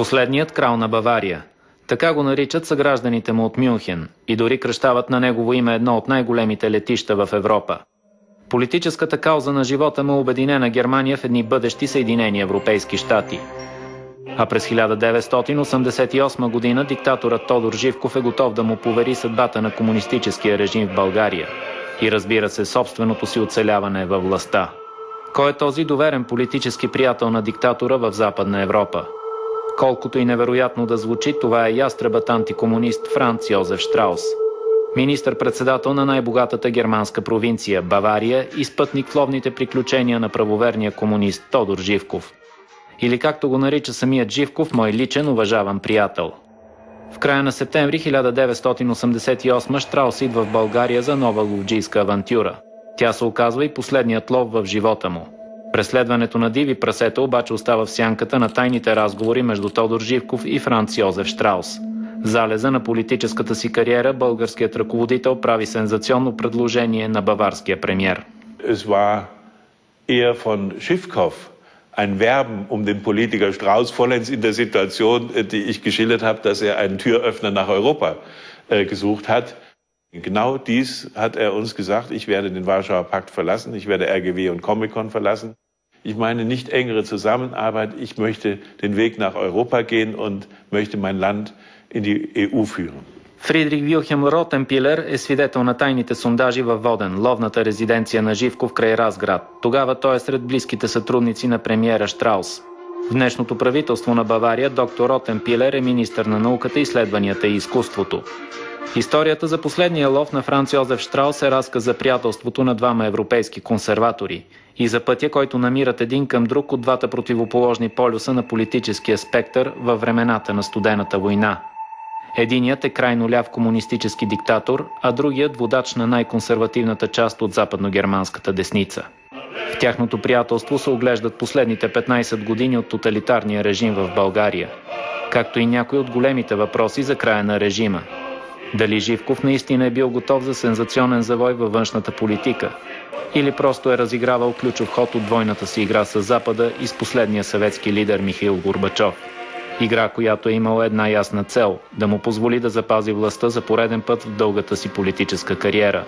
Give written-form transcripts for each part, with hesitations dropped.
Последният крал на Бавария. Така го наричат съгражданите му от Мюнхен и дори кръщават на негово име едно от най-големите летища в Европа. Политическата кауза на живота му обединена Германия в едни бъдещи Съединени Европейски щати. А през 1988 година диктаторът Тодор Живков е готов да му повери съдбата на комунистическия режим в България и, разбира се, собственото си оцеляване във властта. Кой е този доверен политически приятел на диктатора в Западна Европа? Колкото и невероятно да звучи, това е ястребът антикомунист Франц Йозеф Штраус. Министър-председател на най-богатата германска провинция Бавария и спътник в ловните приключения на правоверния комунист Тодор Живков. Или както го нарича самият Живков, мой личен уважаван приятел. В края на септември 1988 Штраус идва в България за нова ловджийска авантюра. Тя се оказва и последният лов в живота му. Преследването на диви прасета обаче остава в сянката на тайните разговори между Тодор Живков и Франц Йозеф Штраус. В залеза на политическата си кариера българският ръководител прави сензационно предложение на баварския премиер. Es war eher von Schiffkopf ein Werben den Politiker Strauß vollends in der Situation, die ich geschildert habe, dass einen Türöffner nach Europa gesucht hat. Genau dies hat uns gesagt, ich werde den Warschauer Pakt verlassen, ich werde RGW und Comecon verlassen. Ich meine nicht engere Zusammenarbeit, ich möchte den Weg nach Europa gehen und möchte mein Land in die EU führen. Фридрих Вилхелм Ротенпилер е свидетел на тайните сондажи във Воден, ловната резиденция на Живков край Разград. Тогава той е сред близките сътрудници на премиера Штраус. В днешното правителство на Бавария доктор Ротенпилер е министър на науката, изследванията и изкуството. Историята за последния лов на Франц Йозеф Штраус е разказ за приятелството на двама европейски консерватори и за пътя, който намират един към друг от двата противоположни полюса на политическия спектър във времената на студената война. Единият е крайно ляв комунистически диктатор, а другият водач на най-консервативната част от западногерманската десница. В тяхното приятелство се оглеждат последните 15 години от тоталитарния режим в България, както и някои от големите въпроси за края на режима. Дали Живков наистина е бил готов за сензационен завой във външната политика? Или просто е разигравал ключов ход от двойната си игра с Запада и с последния съветски лидер Михаил Горбачов? Игра, която е имала една ясна цел – да му позволи да запази властта за пореден път в дългата си политическа кариера,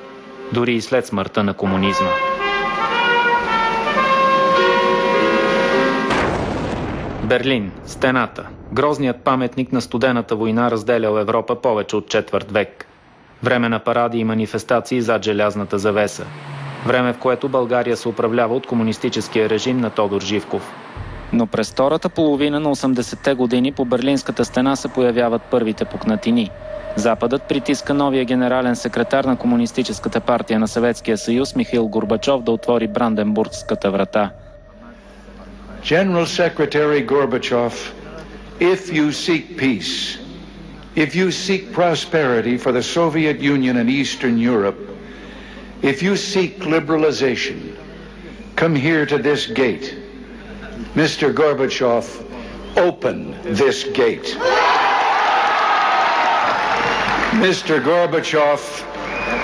дори и след смъртта на комунизма. Берлин. Стената. Грозният паметник на студената война разделял Европа повече от четвърт век. Време на паради и манифестации зад желязната завеса. Време, в което България се управлява от комунистическия режим на Тодор Живков. Но през втората половина на 80-те години по Берлинската стена се появяват първите пукнатини. Западът притиска новия генерален секретар на Комунистическата партия на Съветския съюз Михаил Горбачов да отвори Бранденбургската врата. General Secretary Gorbachev, if you seek peace, if you seek prosperity for the Soviet Union and Eastern Europe, if you seek liberalization, come here to this gate. Mr. Gorbachev, open this gate. Mr. Gorbachev,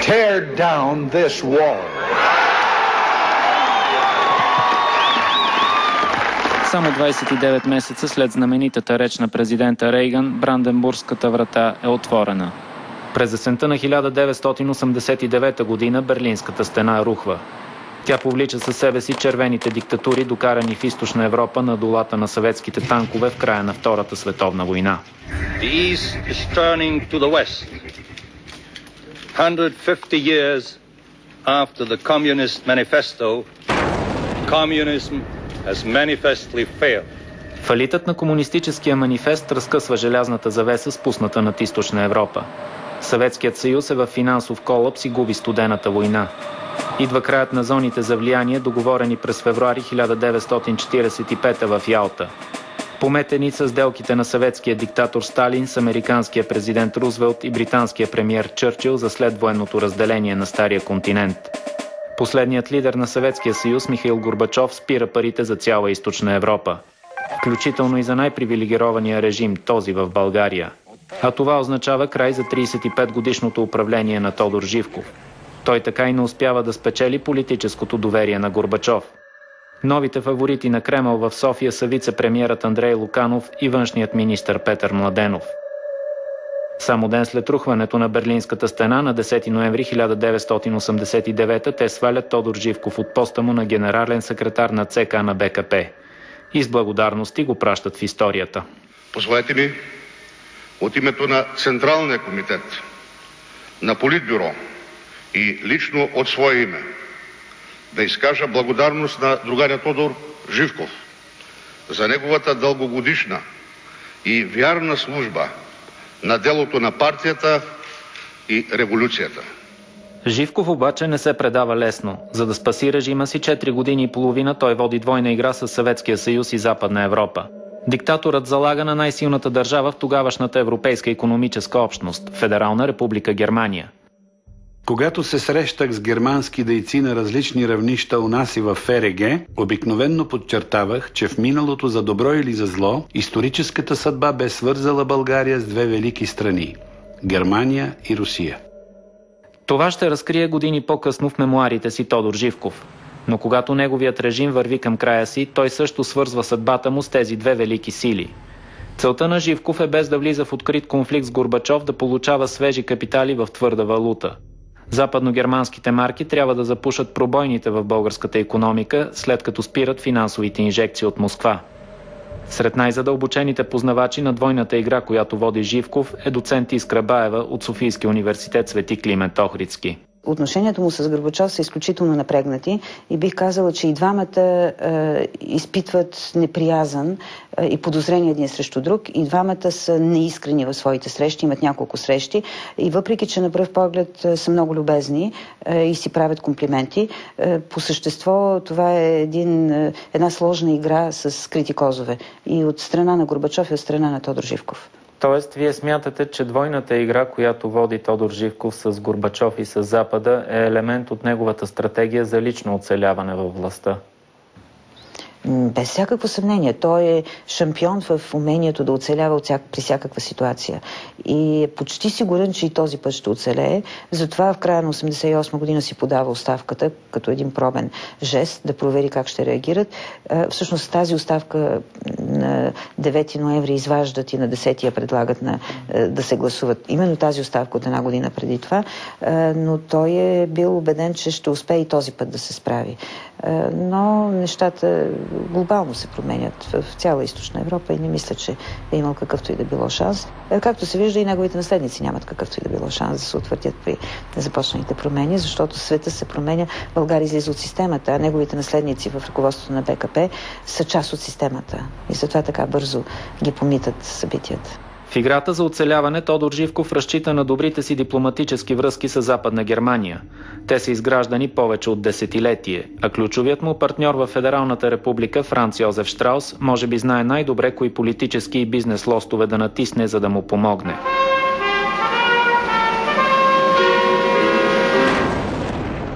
tear down this wall. Само 29 месеца след знаменитата реч на президента Рейган, Бранденбургската врата е отворена. През есента на 1989 година Берлинската стена рухва. Тя повлича със себе си червените диктатури, докарани в източна Европа на долата на съветските танкове в края на Втората световна война. The East is turning to the West. 150 years after the Communist Manifesto, communism has manifestly failed. Фалитът на комунистическия манифест разкъсва желязната завеса, спусната над източна Европа. Съветският съюз е в финансов колапс и губи студената война. Идва краят на зоните за влияние, договорени през февруари 1945 в Ялта. Пометени са сделките на съветския диктатор Сталин с американския президент Рузвелт и британския премиер Чърчил за следвоенното разделение на Стария континент. Последният лидер на Съветския съюз Михаил Горбачов спира парите за цяла Източна Европа, включително и за най-привилегирования режим, този в България. А това означава край за 35-годишното управление на Тодор Живков. Той така и не успява да спечели политическото доверие на Горбачов. Новите фаворити на Кремъл в София са вице-премиерът Андрей Луканов и външният министър Петър Младенов. Само ден след рухването на Берлинската стена на 10 ноември 1989 те свалят Тодор Живков от поста му на генерален секретар на ЦК на БКП. И с благодарности го пращат в историята. Позволете ми от името на Централния комитет, на Политбюро и лично от свое име да изкажа благодарност на другаря Тодор Живков за неговата дългогодишна и вярна служба на делото на партията и революцията. Живков обаче не се предава лесно. За да спаси режима си 4 години и половина, той води двойна игра с Съветския съюз и Западна Европа. Диктаторът залага на най-силната държава в тогавашната европейска икономическа общност – Федерална република Германия. Когато се срещах с германски дейци на различни равнища у нас и в ФРГ, обикновенно подчертавах, че в миналото за добро или за зло, историческата съдба бе свързала България с две велики страни – Германия и Русия. Това ще разкрие години по-късно в мемуарите си Тодор Живков. Но когато неговият режим върви към края си, той също свързва съдбата му с тези две велики сили. Целта на Живков е без да влиза в открит конфликт с Горбачов да получава свежи капитали в твърда валута. Западногерманските марки трябва да запушат пробойните в българската икономика, след като спират финансовите инжекции от Москва. Сред най-задълбочените познавачи на двойната игра, която води Живков, е доцент Искра Баева от Софийския университет Свети Климент Охридски. Отношението му с Горбачов са изключително напрегнати и бих казала, че и двамата изпитват неприязън и подозрение един срещу друг. И двамата са неискрени в своите срещи, имат няколко срещи и въпреки, че на пръв поглед са много любезни и си правят комплименти, по същество това е една сложна игра с скрити козове и от страна на Горбачов и от страна на Тодор Живков. Тоест, вие смятате, че двойната игра, която води Тодор Живков с Горбачов и с Запада, е елемент от неговата стратегия за лично оцеляване във властта? Без всякакво съмнение. Той е шампион в умението да оцелява при всякаква ситуация. И е почти сигурен, че и този път ще оцелее. Затова в края на 1988 година си подава оставката, като един пробен жест, да провери как ще реагират. Всъщност тази оставка на 9 ноември изваждат и на 10-я предлагат да се гласуват. Именно тази оставка от една година преди това. Но той е бил убеден, че ще успее и този път да се справи. Но нещата глобално се променят в цяла Източна Европа и не мисля, че е имал какъвто и да било шанс. Както се вижда, и неговите наследници нямат какъвто и да било шанс да се утвърдят при започналите промени, защото света се променя, България излиза от системата, а неговите наследници в ръководството на БКП са част от системата. И затова така бързо ги помитат събитията. В играта за оцеляване Тодор Живков разчита на добрите си дипломатически връзки с Западна Германия. Те са изграждани повече от десетилетие, а ключовият му партньор в Федералната република Франц Йозеф Штраус може би знае най-добре кои политически и бизнес лостове да натисне, за да му помогне.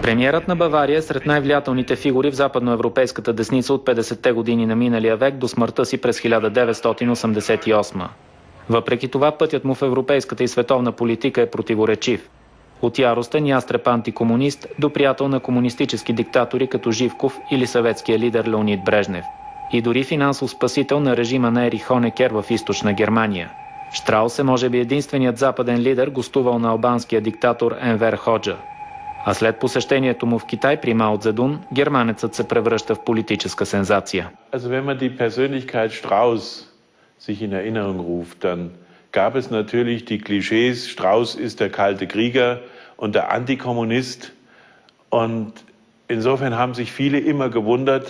Премиерът на Бавария е сред най-влиятелните фигури в западноевропейската десница от 50-те години на миналия век до смъртта си през 1988. Въпреки това, пътят му в европейската и световна политика е противоречив. От яростен ястреб антикомунист до приятел на комунистически диктатори като Живков или съветския лидер Леонид Брежнев. И дори финансов спасител на режима на Ерих Хонекер в Източна Германия. Штраус е може би единственият западен лидер, гостувал на албанския диктатор Енвер Ходжа. А след посещението му в Китай при Мао Цзедун, германецът се превръща в политическа сензация. Wenn man die Persönlichkeit Strauß sich in Erinnerung ruft, dann gab es natürlich die Klischees, Strauß ist der kalte Krieger und der Antikommunist. Und insofern haben sich viele immer gewundert,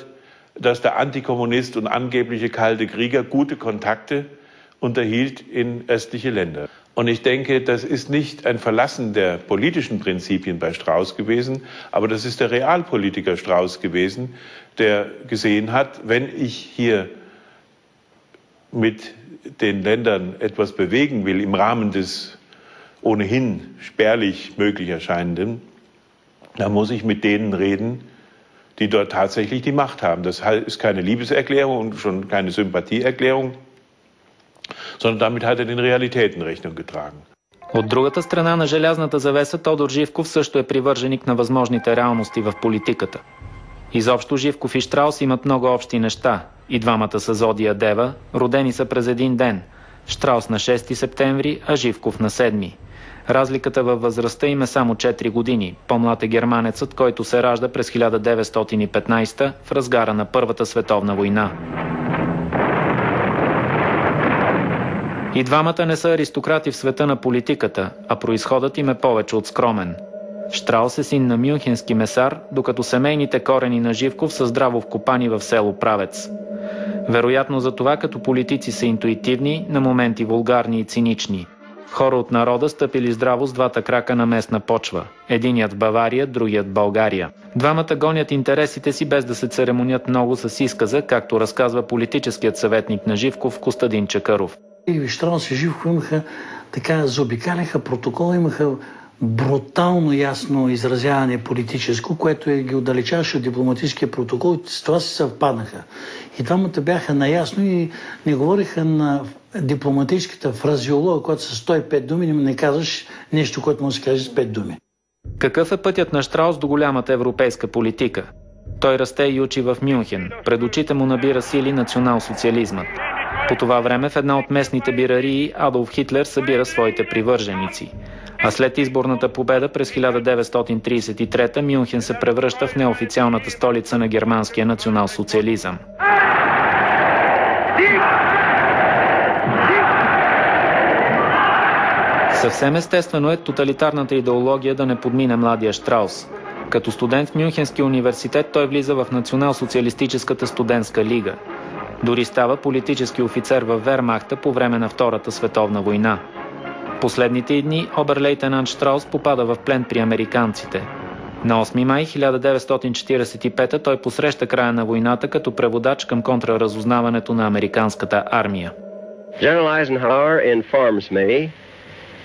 dass der Antikommunist und angebliche kalte Krieger gute Kontakte unterhielt in östliche Länder. Und ich denke, das ist nicht ein Verlassen der politischen Prinzipien bei Strauß gewesen, aber das ist der Realpolitiker Strauß gewesen, der gesehen hat, wenn ich hier mit den Ländern etwas bewegen will im Rahmen des ohnehin spärlich möglich erscheinenden, dann muss ich mit denen reden, die dort tatsächlich die Macht haben. Das ist keine Liebeserklärung und schon keine Sympathieerklärung, sondern damit hat er den Realitäten Rechnung getragen. От другата страна на желязната завеса Тодор Живков също е привърженик на възможните реалности в политиката. Изобщо Живков и Щраус имат много общи неща. И двамата са зодия Дева, родени са през един ден. Щраус на 6 септември, а Живков на 7. Разликата във възрастта им е само 4 години. По-млад е германецът, който се ражда през 1915 в разгара на Първата световна война. И двамата не са аристократи в света на политиката, а произходът им е повече от скромен. Щраус е син на мюнхенски месар, докато семейните корени на Живков са здраво вкопани в село Правец. Вероятно за това като политици са интуитивни, на моменти вулгарни и цинични. Хора от народа стъпили здраво с двата крака на местна почва. Единият в Бавария, другият в България. Двамата гонят интересите си без да се церемонят много с изказа, както разказва политическият съветник на Живков Костадин Чакъров. И Щраус и Живков имаха така, заобикаляха протокола, имаха брутално ясно изразяване политическо, което ги отдалечаваше от дипломатическия протокол, и с това се съвпаднаха. И двамата бяха наясно и не говориха на дипломатическата фразеология, която с 105 думи не казваш нещо, което може да се каже с 5 думи. Какъв е пътят на Щраус до голямата европейска политика? Той расте и учи в Мюнхен. Пред очите му набира сили национал-социализмът. По това време в една от местните бирарии Адолф Хитлер събира своите привърженици. А след изборната победа през 1933 Мюнхен се превръща в неофициалната столица на германския национал-социализъм. Съвсем естествено е тоталитарната идеология да не подмине младия Щраус. Като студент в Мюнхенския университет той влиза в Национал-социалистическата студентска лига. Дори става политически офицер във Вермахта по време на Втората световна война. Последните дни оберлейтенант Щраус попада в плен при американците. На 8 май 1945 той посреща края на войната като преводач към контраразузнаването на американската армия. General Eisenhower informs me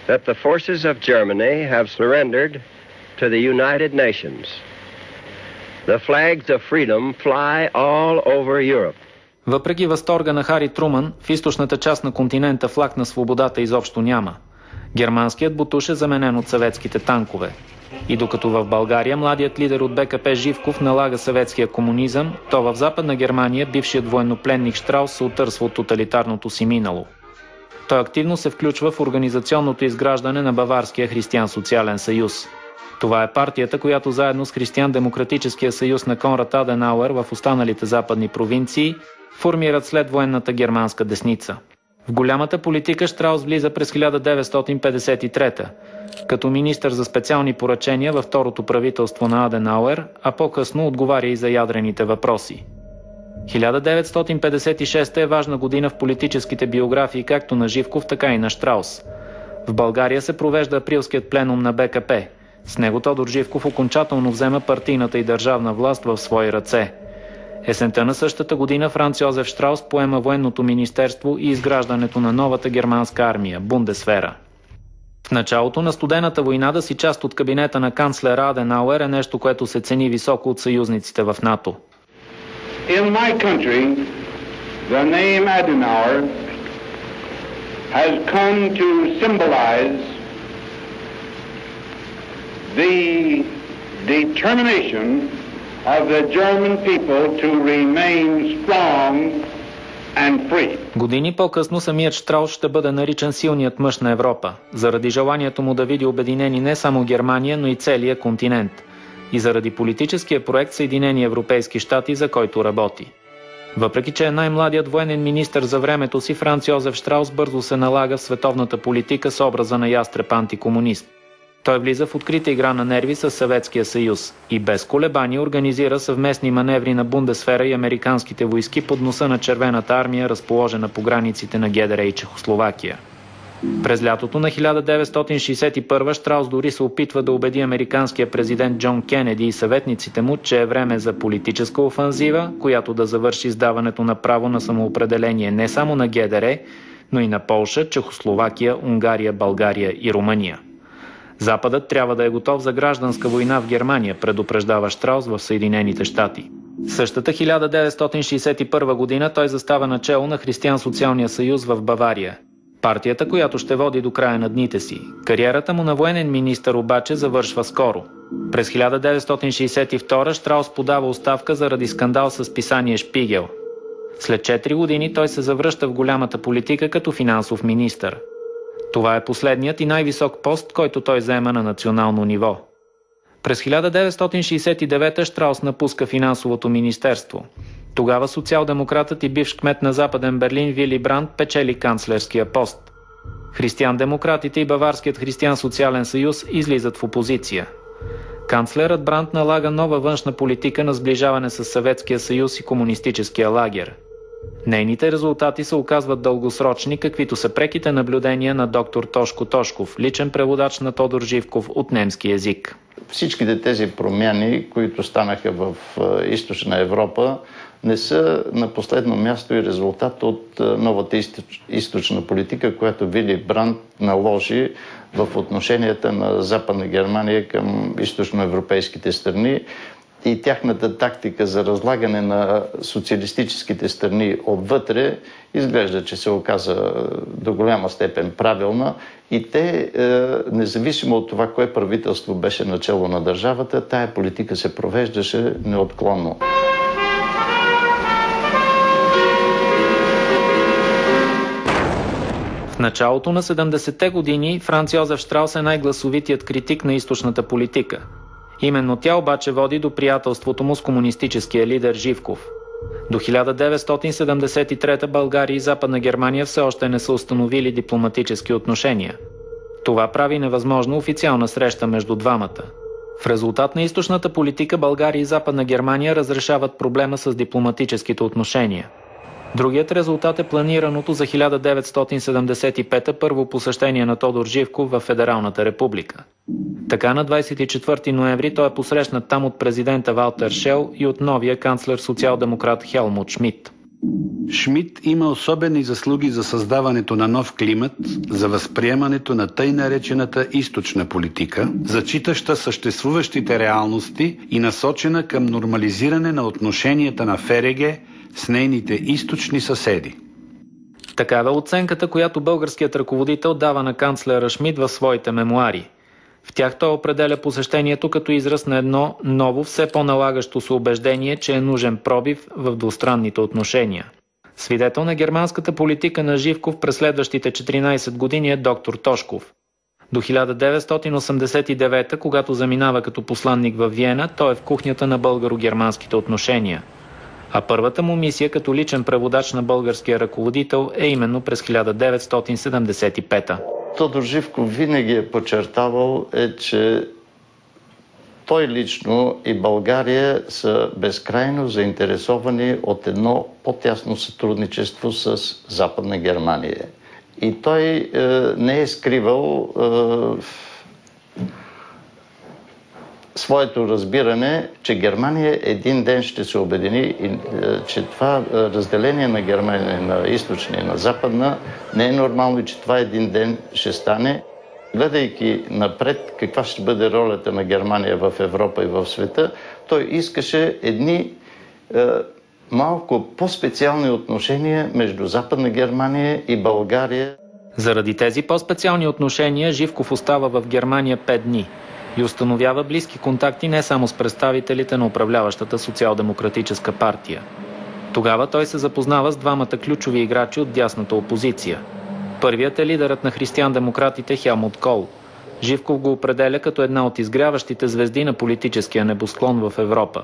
that the forces of Germany have surrendered to the United Nations. The flags of freedom fly all over Europe. Въпреки възторга на Хари Труман, в източната част на континента флаг на свободата изобщо няма. Германският бутуш е заменен от съветските танкове. И докато в България младият лидер от БКП Живков налага съветския комунизъм, то в Западна Германия бившият военнопленник Щраус се отърсва от тоталитарното си минало. Той активно се включва в организационното изграждане на Баварския християн-социален съюз. Това е партията, която заедно с Християн-демократическия съюз на Конрад Аденауер в останалите западни провинции формират след военната германска десница. В голямата политика Щраус влиза през 1953 като министър за специални поръчения във второто правителство на Аденауер, а по-късно отговаря и за ядрените въпроси. 1956 е важна година в политическите биографии както на Живков, така и на Щраус. В България се провежда априлският пленум на БКП. С него Тодор Живков окончателно взема партийната и държавна власт в свои ръце. Есента на същата година Франц Йозеф Щраус поема военното министерство и изграждането на новата германска армия – Бундесвера. В началото на студената война да си част от кабинета на канцлера Аденауер е нещо, което се цени високо от съюзниците в НАТО. In my country, the name Adenauer has come to symbolize the determination of the German people to remain strong and free. Години по-късно самият Щраус ще бъде наричан силният мъж на Европа, заради желанието му да види обединени не само Германия, но и целия континент. И заради политическия проект Съединени Европейски щати, за който работи. Въпреки че е най-младият военен министър за времето си, Франц Йозеф Щраус бързо се налага в световната политика с образа на ястреб антикомунист. Той влиза в открита игра на нерви с Съветския съюз и без колебания организира съвместни маневри на Бундесвера и американските войски под носа на Червената армия, разположена по границите на ГДР и Чехословакия. През лятото на 1961 Щраус дори се опитва да убеди американския президент Джон Кенеди и съветниците му, че е време за политическа офанзива, която да завърши издаването на право на самоопределение не само на ГДР, но и на Полша, Чехословакия, Унгария, България и Румъния. Западът трябва да е готов за гражданска война в Германия, предупреждава Щраус в Съединените щати. Същата 1961 година той застава начело на Християн-социалния съюз в Бавария. Партията, която ще води до края на дните си. Кариерата му на военен министър обаче завършва скоро. През 1962 Щраус подава оставка заради скандал с писание Шпигел. След 4 години той се завръща в голямата политика като финансов министър. Това е последният и най-висок пост, който той заема на национално ниво. През 1969 Щраус напуска финансовото министерство. Тогава социал-демократът и бивш кмет на Западен Берлин Вили Брандт печели канцлерския пост. Християн-демократите и Баварският християн-социален съюз излизат в опозиция. Канцлерът Брандт налага нова външна политика на сближаване с Съветския съюз и комунистическия лагер. Нейните резултати се оказват дългосрочни, каквито са преките наблюдения на доктор Тошко Тошков, личен преводач на Тодор Живков от немски език. Всичките тези промяни, които станаха в Източна Европа, не са на последно място и резултат от новата източна политика, която Вили Брандт наложи в отношенията на Западна Германия към източноевропейските страни и тяхната тактика за разлагане на социалистическите страни отвътре изглежда, че се оказа до голяма степен правилна и те, независимо от това, кое правителство беше начело на държавата, тая политика се провеждаше неотклонно. В началото на 70-те години Франц Йозеф Щраус е най-гласовитият критик на източната политика. Именно тя обаче води до приятелството му с комунистическия лидер Живков. До 1973 България и Западна Германия все още не са установили дипломатически отношения. Това прави невъзможно официална среща между двамата. В резултат на източната политика България и Западна Германия разрешават проблема с дипломатическите отношения. Другият резултат е планираното за 1975 първо посещение на Тодор Живков в Федералната република. Така на 24 ноември той е посрещнат там от президента Валтер Шел и от новия канцлер социал-демократ Хелмут Шмидт. Шмидт има особени заслуги за създаването на нов климат, за възприемането на тъй наречената източна политика, зачитаща съществуващите реалности и насочена към нормализиране на отношенията на ФРГ с нейните източни съседи. Такава е оценката, която българският ръководител дава на канцлера Шмидт в своите мемуари. В тях той определя посещението като израз на едно ново, все по-налагащо се убеждение, че е нужен пробив в двустранните отношения. Свидетел на германската политика на Живков през следващите 14 години е доктор Тошков. До 1989, когато заминава като посланник във Виена, той е в кухнята на българо-германските отношения. А първата му мисия като личен преводач на българския ръководител е именно през 1975. Тодор Живков винаги е подчертавал, че той лично и България са безкрайно заинтересовани от едно по-тясно сътрудничество с Западна Германия. И той не е скривал своето разбиране, че Германия един ден ще се обедини и че това разделение на Германия на източна и на западна не е нормално и че това един ден ще стане. Гледайки напред каква ще бъде ролята на Германия в Европа и в света, той искаше едни малко по-специални отношения между Западна Германия и България. Заради тези по-специални отношения Живков остава в Германия 5 дни и установява близки контакти не само с представителите на управляващата социал-демократическа партия. Тогава той се запознава с двамата ключови играчи от дясната опозиция. Първият е лидерът на християн-демократите Хелмут Кол. Живков го определя като една от изгряващите звезди на политическия небосклон в Европа.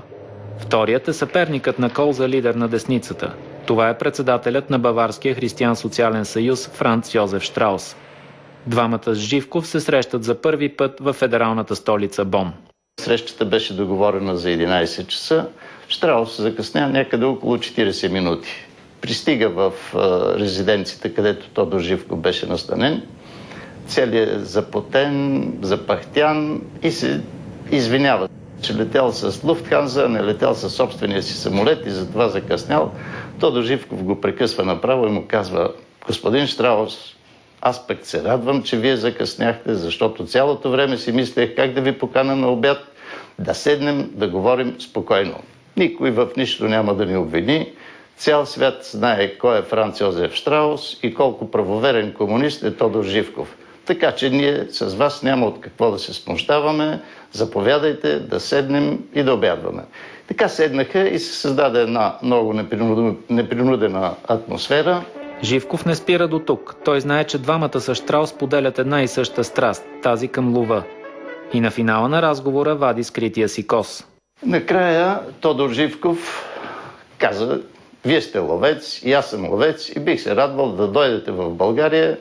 Вторият е съперникът на Кол за лидер на десницата. Това е председателят на Баварския християн-социален съюз Франц Йозеф Щраус. Двамата с Живков се срещат за първи път в федералната столица Бон. Срещата беше договорена за 11 часа. Щраус закъсня някъде около 40 минути. Пристига в резиденцията, където Тодор Живков беше настанен целият запотен, запахтян и се извинява, че летял с Луфтханза, не летял със собствения си самолет и затова закъснял. Тодор Живков го прекъсва направо и му казва: господин Щраус, аз пък се радвам, че вие закъсняхте, защото цялото време си мислех как да ви покана на обяд, да седнем, да говорим спокойно. Никой в нищо няма да ни обвини. Цял свят знае кой е Франц Йозеф Щраус и колко правоверен комунист е Тодор Живков. Така че ние с вас няма от какво да се смущаваме. Заповядайте да седнем и да обядваме. Така седнаха и се създаде една много непринудена атмосфера. Живков не спира до тук. Той знае, че двамата с Щраус поделят една и съща страст, тази към лова. И на финала на разговора вади скрития си кос. Накрая Тодор Живков каза: вие сте ловец и аз съм ловец и бих се радвал да дойдете в България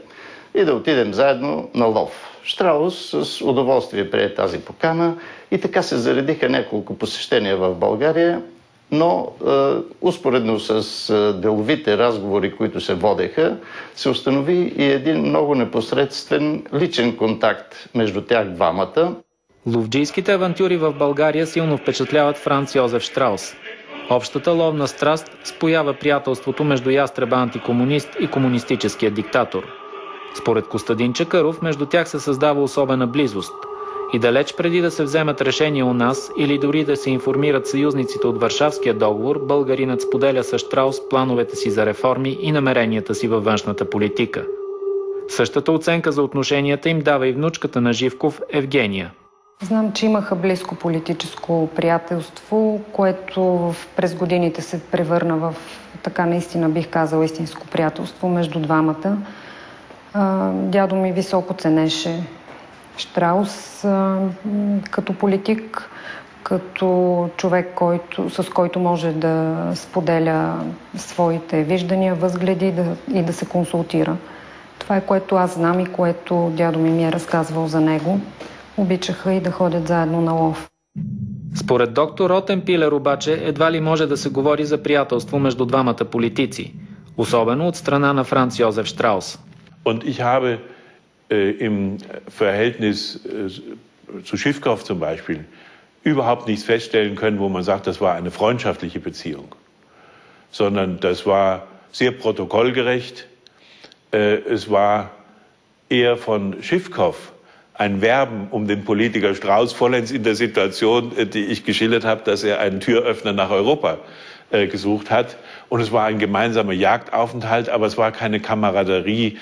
и да отидем заедно на лов. Щраус с удоволствие прие тази покана и така се заредиха няколко посещения в България, но успоредно с деловите разговори, които се водеха, се установи и един много непосредствен личен контакт между тях двамата. Ловджийските авантюри в България силно впечатляват Франц Йозеф Щраус. Общата ловна страст споява приятелството между ястреба антикомунист и комунистическия диктатор. Според Костадин Чакъров, между тях се създава особена близост. И далеч преди да се вземат решения у нас или дори да се информират съюзниците от Варшавския договор, българинът споделя с Щраус плановете си за реформи и намеренията си във външната политика. Същата оценка за отношенията им дава и внучката на Живков, Евгения. Знам, че имаха близко политическо приятелство, което през годините се превърна в, така наистина бих казала, истинско приятелство между двамата. Дядо ми високо ценеше Щраус като политик, като човек, с който може да споделя своите виждания, възгледи и да се консултира. Това е, което аз знам и което дядо ми е разказвал за него. Обичаха и да ходят заедно на лов. Според доктор Ротен Пилер обаче едва ли може да се говори за приятелство между двамата политици, особено от страна на Франц Йозеф Щраус. Und ich habe im Verhältnis zu Schiffkopf zum Beispiel überhaupt nichts feststellen können, wo man sagt, das war eine freundschaftliche Beziehung, sondern das war sehr protokollgerecht. Es war eher von Schiffkopf ein Werben um den Politiker Strauß, vollends in der Situation, die ich geschildert habe, dass er einen Türöffner nach Europa gesucht hat. Und es war ein gemeinsamer Jagdaufenthalt, aber es war keine Kameraderie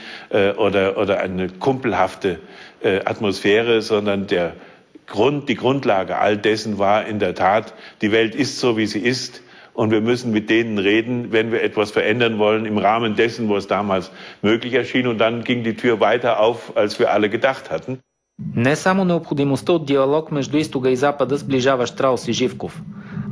oder eine kumpelhafte Atmosphäre, sondern die Grundlage all dessen war in der Tat, die Welt ist so, wie sie ist. Und wir müssen mit denen reden, wenn wir etwas verändern wollen, im Rahmen dessen, wo es damals möglich erschien. Und dann ging die Tür weiter auf, als wir alle gedacht hatten. Не само необходимостта от диалог между изтока и запада сближава Щраус и Живков.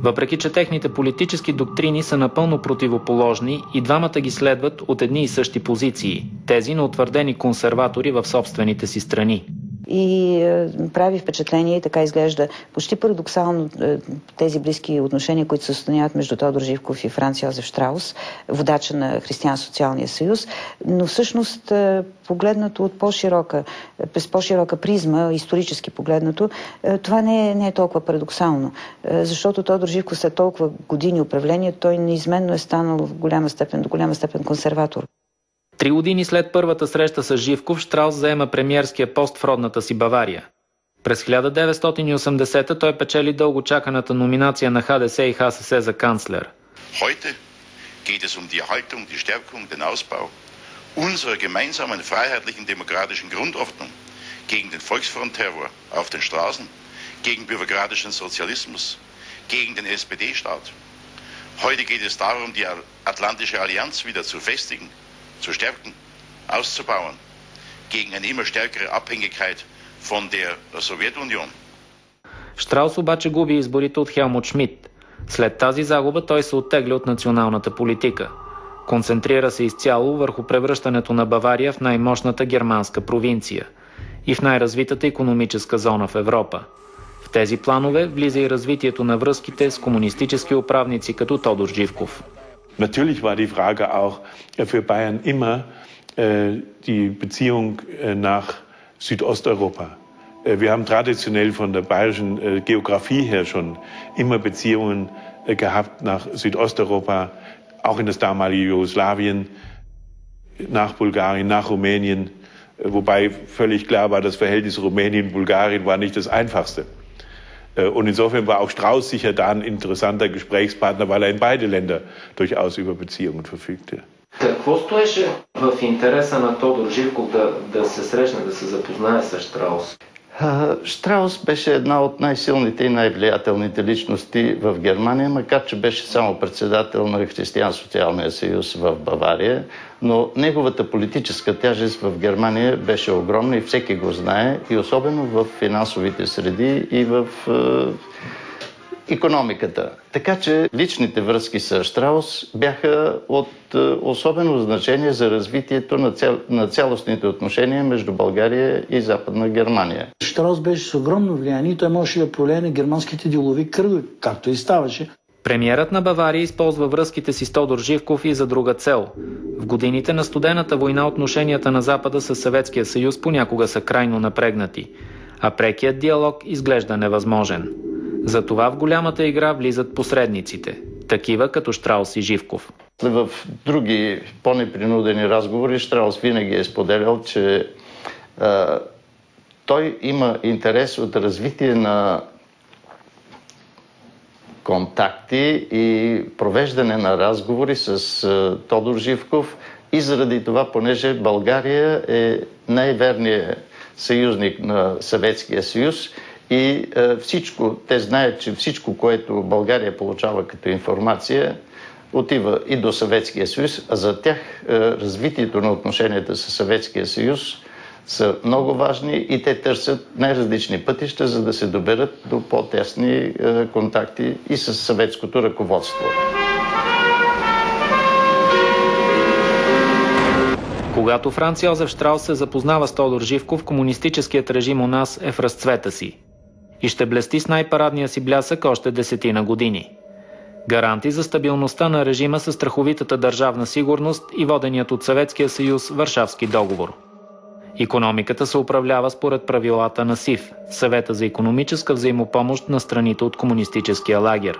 Въпреки че техните политически доктрини са напълно противоположни, и двамата ги следват от едни и същи позиции, тези на утвърдени консерватори в собствените си страни. И прави впечатление, и така изглежда почти парадоксално тези близки отношения, които се установяват между Тодор Живков и Франц Йозеф Щраус, водача на Християн-социалния съюз, но всъщност погледнато от през по-широка призма, исторически погледнато, това не е толкова парадоксално, защото Тодор Живков след толкова години управление, той неизменно е станал до голяма степен консерватор. 3 години след първата среща с Живков, Щраус заема премиерския пост в родната си Бавария. През 1980 той печели дълго чаканата номинация на ХДС и ХСС за канцлер. Heute geht es die Erhaltung, die Stärkung, den Ausbau unserer gemeinsamen freiheitlichen demokratischen Grundordnung gegen den Volksfrontterror auf den Straßen, gegen bürokratischen Sozialismus, gegen den SPD-Staat. Heute geht es darum, die Atlantische Allianz wieder zu festigen, zu stärken, auszubauen, gegen eine immer stärkere Abhängigkeit von der Sowjetunion. Щраус обаче губи изборите от Хелмут Шмидт. След тази загуба той се оттегля от националната политика. Концентрира се изцяло върху превръщането на Бавария в най-мощната германска провинция и в най-развитата икономическа зона в Европа. В тези планове влиза и развитието на връзките с комунистически управници като Тодор Живков. Natürlich war die Frage auch für Bayern immer die Beziehung nach Südosteuropa. Wir haben traditionell von der bayerischen Geografie her schon immer Beziehungen gehabt nach Südosteuropa, auch in das damalige Jugoslawien, nach Bulgarien, nach Rumänien, wobei völlig klar war, das Verhältnis Rumänien-Bulgarien war nicht das einfachste. Und insofern war auch Strauß sicher da ein interessanter Gesprächspartner, weil er in beide Länder durchaus über Beziehungen verfügte. Какво стоеше в интереса на Тодор Живков да се срещне, да се запознае с Штраус? Штраус беше една от най-силните и най-влиятелните личности в Германия, макар че беше само председател на Християн-социалния съюз в Бавария, но неговата политическа тежест в Германия беше огромна и всеки го знае, и особено в финансовите среди и в икономиката. Така че личните връзки с Штраус бяха от особено значение за развитието на цялостните отношения между България и Западна Германия. Штраус беше с огромно влияние и той можеше да повлияе на германските делови кръгове, както и ставаше. Премиерът на Бавария използва връзките си с Тодор Живков и за друга цел. В годините на студената война отношенията на Запада с Съветския съюз понякога са крайно напрегнати, а прекият диалог изглежда невъзможен. Затова в голямата игра влизат посредниците, такива като Штраус и Живков. В други по-непринудени разговори Штраус винаги е споделял, че той има интерес от развитие на контакти и провеждане на разговори с Тодор Живков, и заради това, понеже България е най-верният съюзник на Съветския съюз, и те знаят, че всичко, което България получава като информация, отива и до Съветския съюз, а за тях развитието на отношенията с Съветския съюз са много важни и те търсят най-различни пътища, за да се доберат до по-тесни контакти и с съветското ръководство. Когато Франц Йозеф Штраус се запознава с Тодор Живков, комунистическият режим у нас е в разцвета си и ще блести с най-парадния си блясък още 10 години. Гаранти за стабилността на режима са страховитата държавна сигурност и воденият от Съветския съюз Варшавски договор. Икономиката се управлява според правилата на СИВ, Съвета за икономическа взаимопомощ на страните от комунистическия лагер.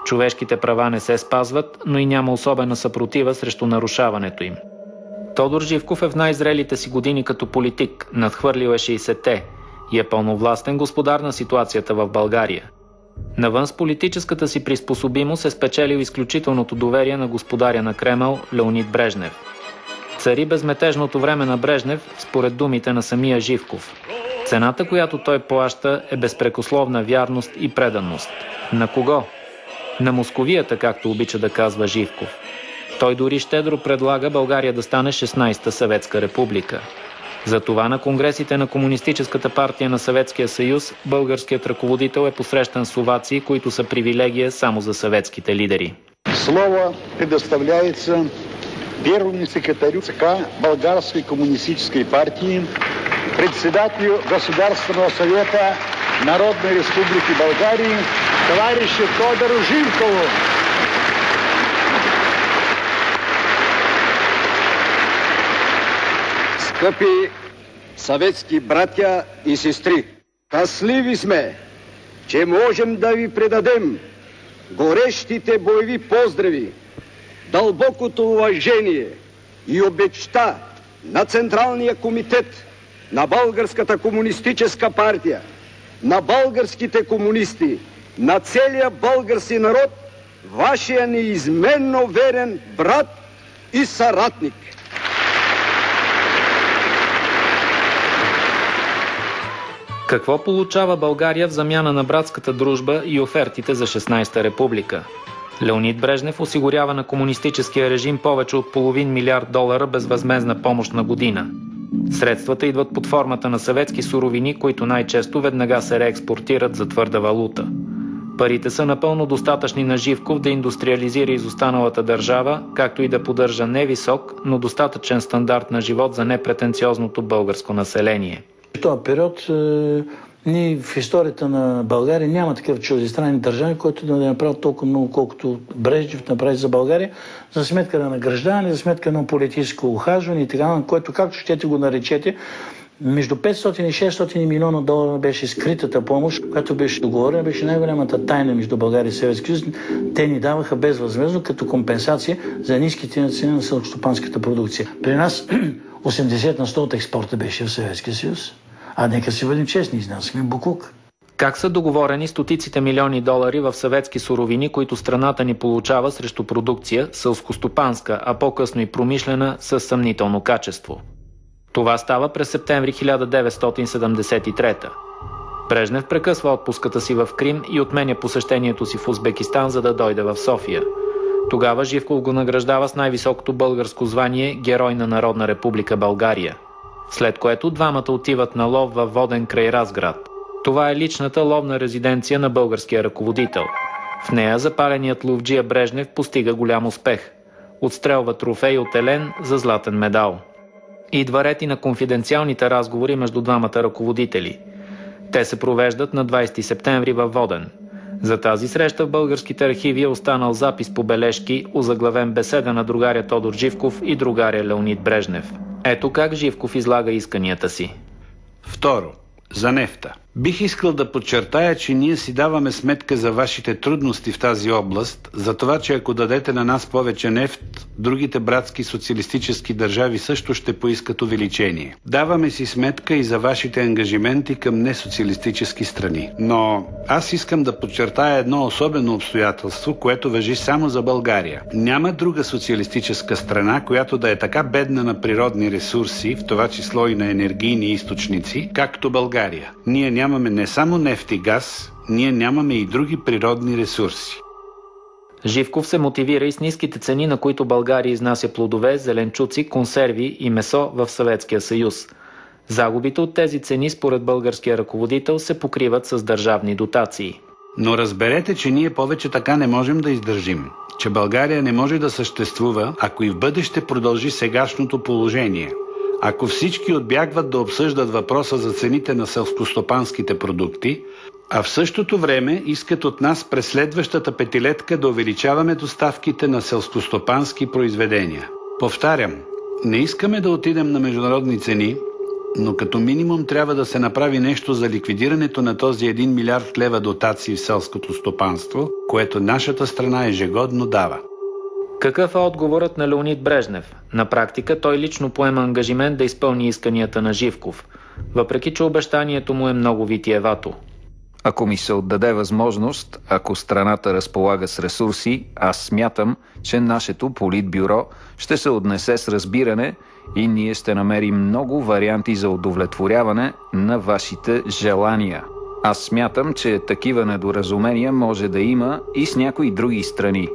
Човешките права не се спазват, но и няма особена съпротива срещу нарушаването им. Тодор Живков е в най-зрелите си години като политик, надхвърлил е 60-те и е пълновластен господар на ситуацията в България. Навън с политическата си приспособимост е спечелил изключителното доверие на господаря на Кремъл Леонид Брежнев. Цари безметежното време на Брежнев, според думите на самия Живков. Цената, която той плаща, е безпрекословна вярност и преданност. На кого? На московията, както обича да казва Живков. Той дори щедро предлага България да стане 16-та съветска република. Затова на конгресите на Комунистическата партия на Съветския съюз българският ръководител е посрещан с овации, които са привилегия само за съветските лидери. Слово предоставляется первому секретарю ЦК Българской коммунистической партии, председателю Государственного совета Народной Республики Болгарии, товарищу Тодору Живкову. Скъпи съветски братя и сестри, щастливи сме, че можем да ви предадем горещите боеви поздрави, дълбокото уважение и обичта на Централния комитет на Българската комунистическа партия, на българските комунисти, на целия български народ, вашия неизменно верен брат и съратник. Какво получава България в замяна на братската дружба и офертите за 16-та република? Леонид Брежнев осигурява на комунистическия режим повече от $500 милиарда безвъзмездна помощ на година. Средствата идват под формата на съветски суровини, които най-често веднага се реекспортират за твърда валута. Парите са напълно достатъчни на Живков да индустриализира изостаналата държава, както и да поддържа не висок, но достатъчен стандарт на живот за непретенциозното българско население. В този период ние в историята на България няма такъв чуждестранни държави, който да направи толкова много, колкото Брежнев направи за България, за сметка на награждаване, за сметка на политическо ухажване и така, на което, както щете го наречете, Между 500 и 600 милиона долара беше скритата помощ, която беше договорена, беше най-голямата тайна между България и Съветския съюз. Те ни даваха безвъзмездно като компенсация за ниските цени на селскостопанската продукция. При нас 80% от експорта беше в Съветския съюз. А нека си бъдем честни, изнасяме буклук. Как са договорени стотиците милиони долари в съветски суровини, които страната ни получава срещу продукция, селскостопанска, а по-късно и промишлена, със съмнително качество? Това става през септември 1973. Брежнев прекъсва отпуската си в Крим и отменя посещението си в Узбекистан, за да дойде в София. Тогава Живков го награждава с най-високото българско звание Герой на Народна република България. След което двамата отиват на лов във Воден край Разград. Това е личната ловна резиденция на българския ръководител. В нея запаленият ловджия Брежнев постига голям успех. Отстрелва трофей от Елен за златен медал. Идва ред и на конфиденциалните разговори между двамата ръководители. Те се провеждат на 20 септември във Воден. За тази среща в българските архиви е останал запис по бележки, озаглавен беседа на другаря Тодор Живков и другаря Леонид Брежнев. Ето как Живков излага исканията си. Второ, за нефта. Бих искал да подчертая, че ние си даваме сметка за вашите трудности в тази област, за това, че ако дадете на нас повече нефт, другите братски социалистически държави също ще поискат увеличение. Даваме си сметка и за вашите ангажименти към несоциалистически страни. Но аз искам да подчертая едно особено обстоятелство, което важи само за България. Няма друга социалистическа страна, която да е така бедна на природни ресурси, в това число и на енергийни източници, както България. Ние нямаме не само нефт и газ, ние нямаме и други природни ресурси. Живков се мотивира и с ниските цени, на които България изнася плодове, зеленчуци, консерви и месо в Съветския съюз. Загубите от тези цени, според българския ръководител, се покриват с държавни дотации. Но разберете, че ние повече така не можем да издържим. Че България не може да съществува, ако и в бъдеще продължи сегашното положение. Ако всички отбягват да обсъждат въпроса за цените на селскостопанските продукти, а в същото време искат от нас през следващата петилетка да увеличаваме доставките на селскостопански произведения. Повтарям, не искаме да отидем на международни цени, но като минимум трябва да се направи нещо за ликвидирането на този 1 милиард лева дотации в селското стопанство, което нашата страна ежегодно дава. Какъв е отговорът на Леонид Брежнев? На практика той лично поема ангажимент да изпълни исканията на Живков, въпреки че обещанието му е много витиевато. Ако ми се отдаде възможност, ако страната разполага с ресурси, аз смятам, че нашето политбюро ще се отнесе с разбиране и ние ще намерим много варианти за удовлетворяване на вашите желания. Аз смятам, че такива недоразумения може да има и с някои други страни.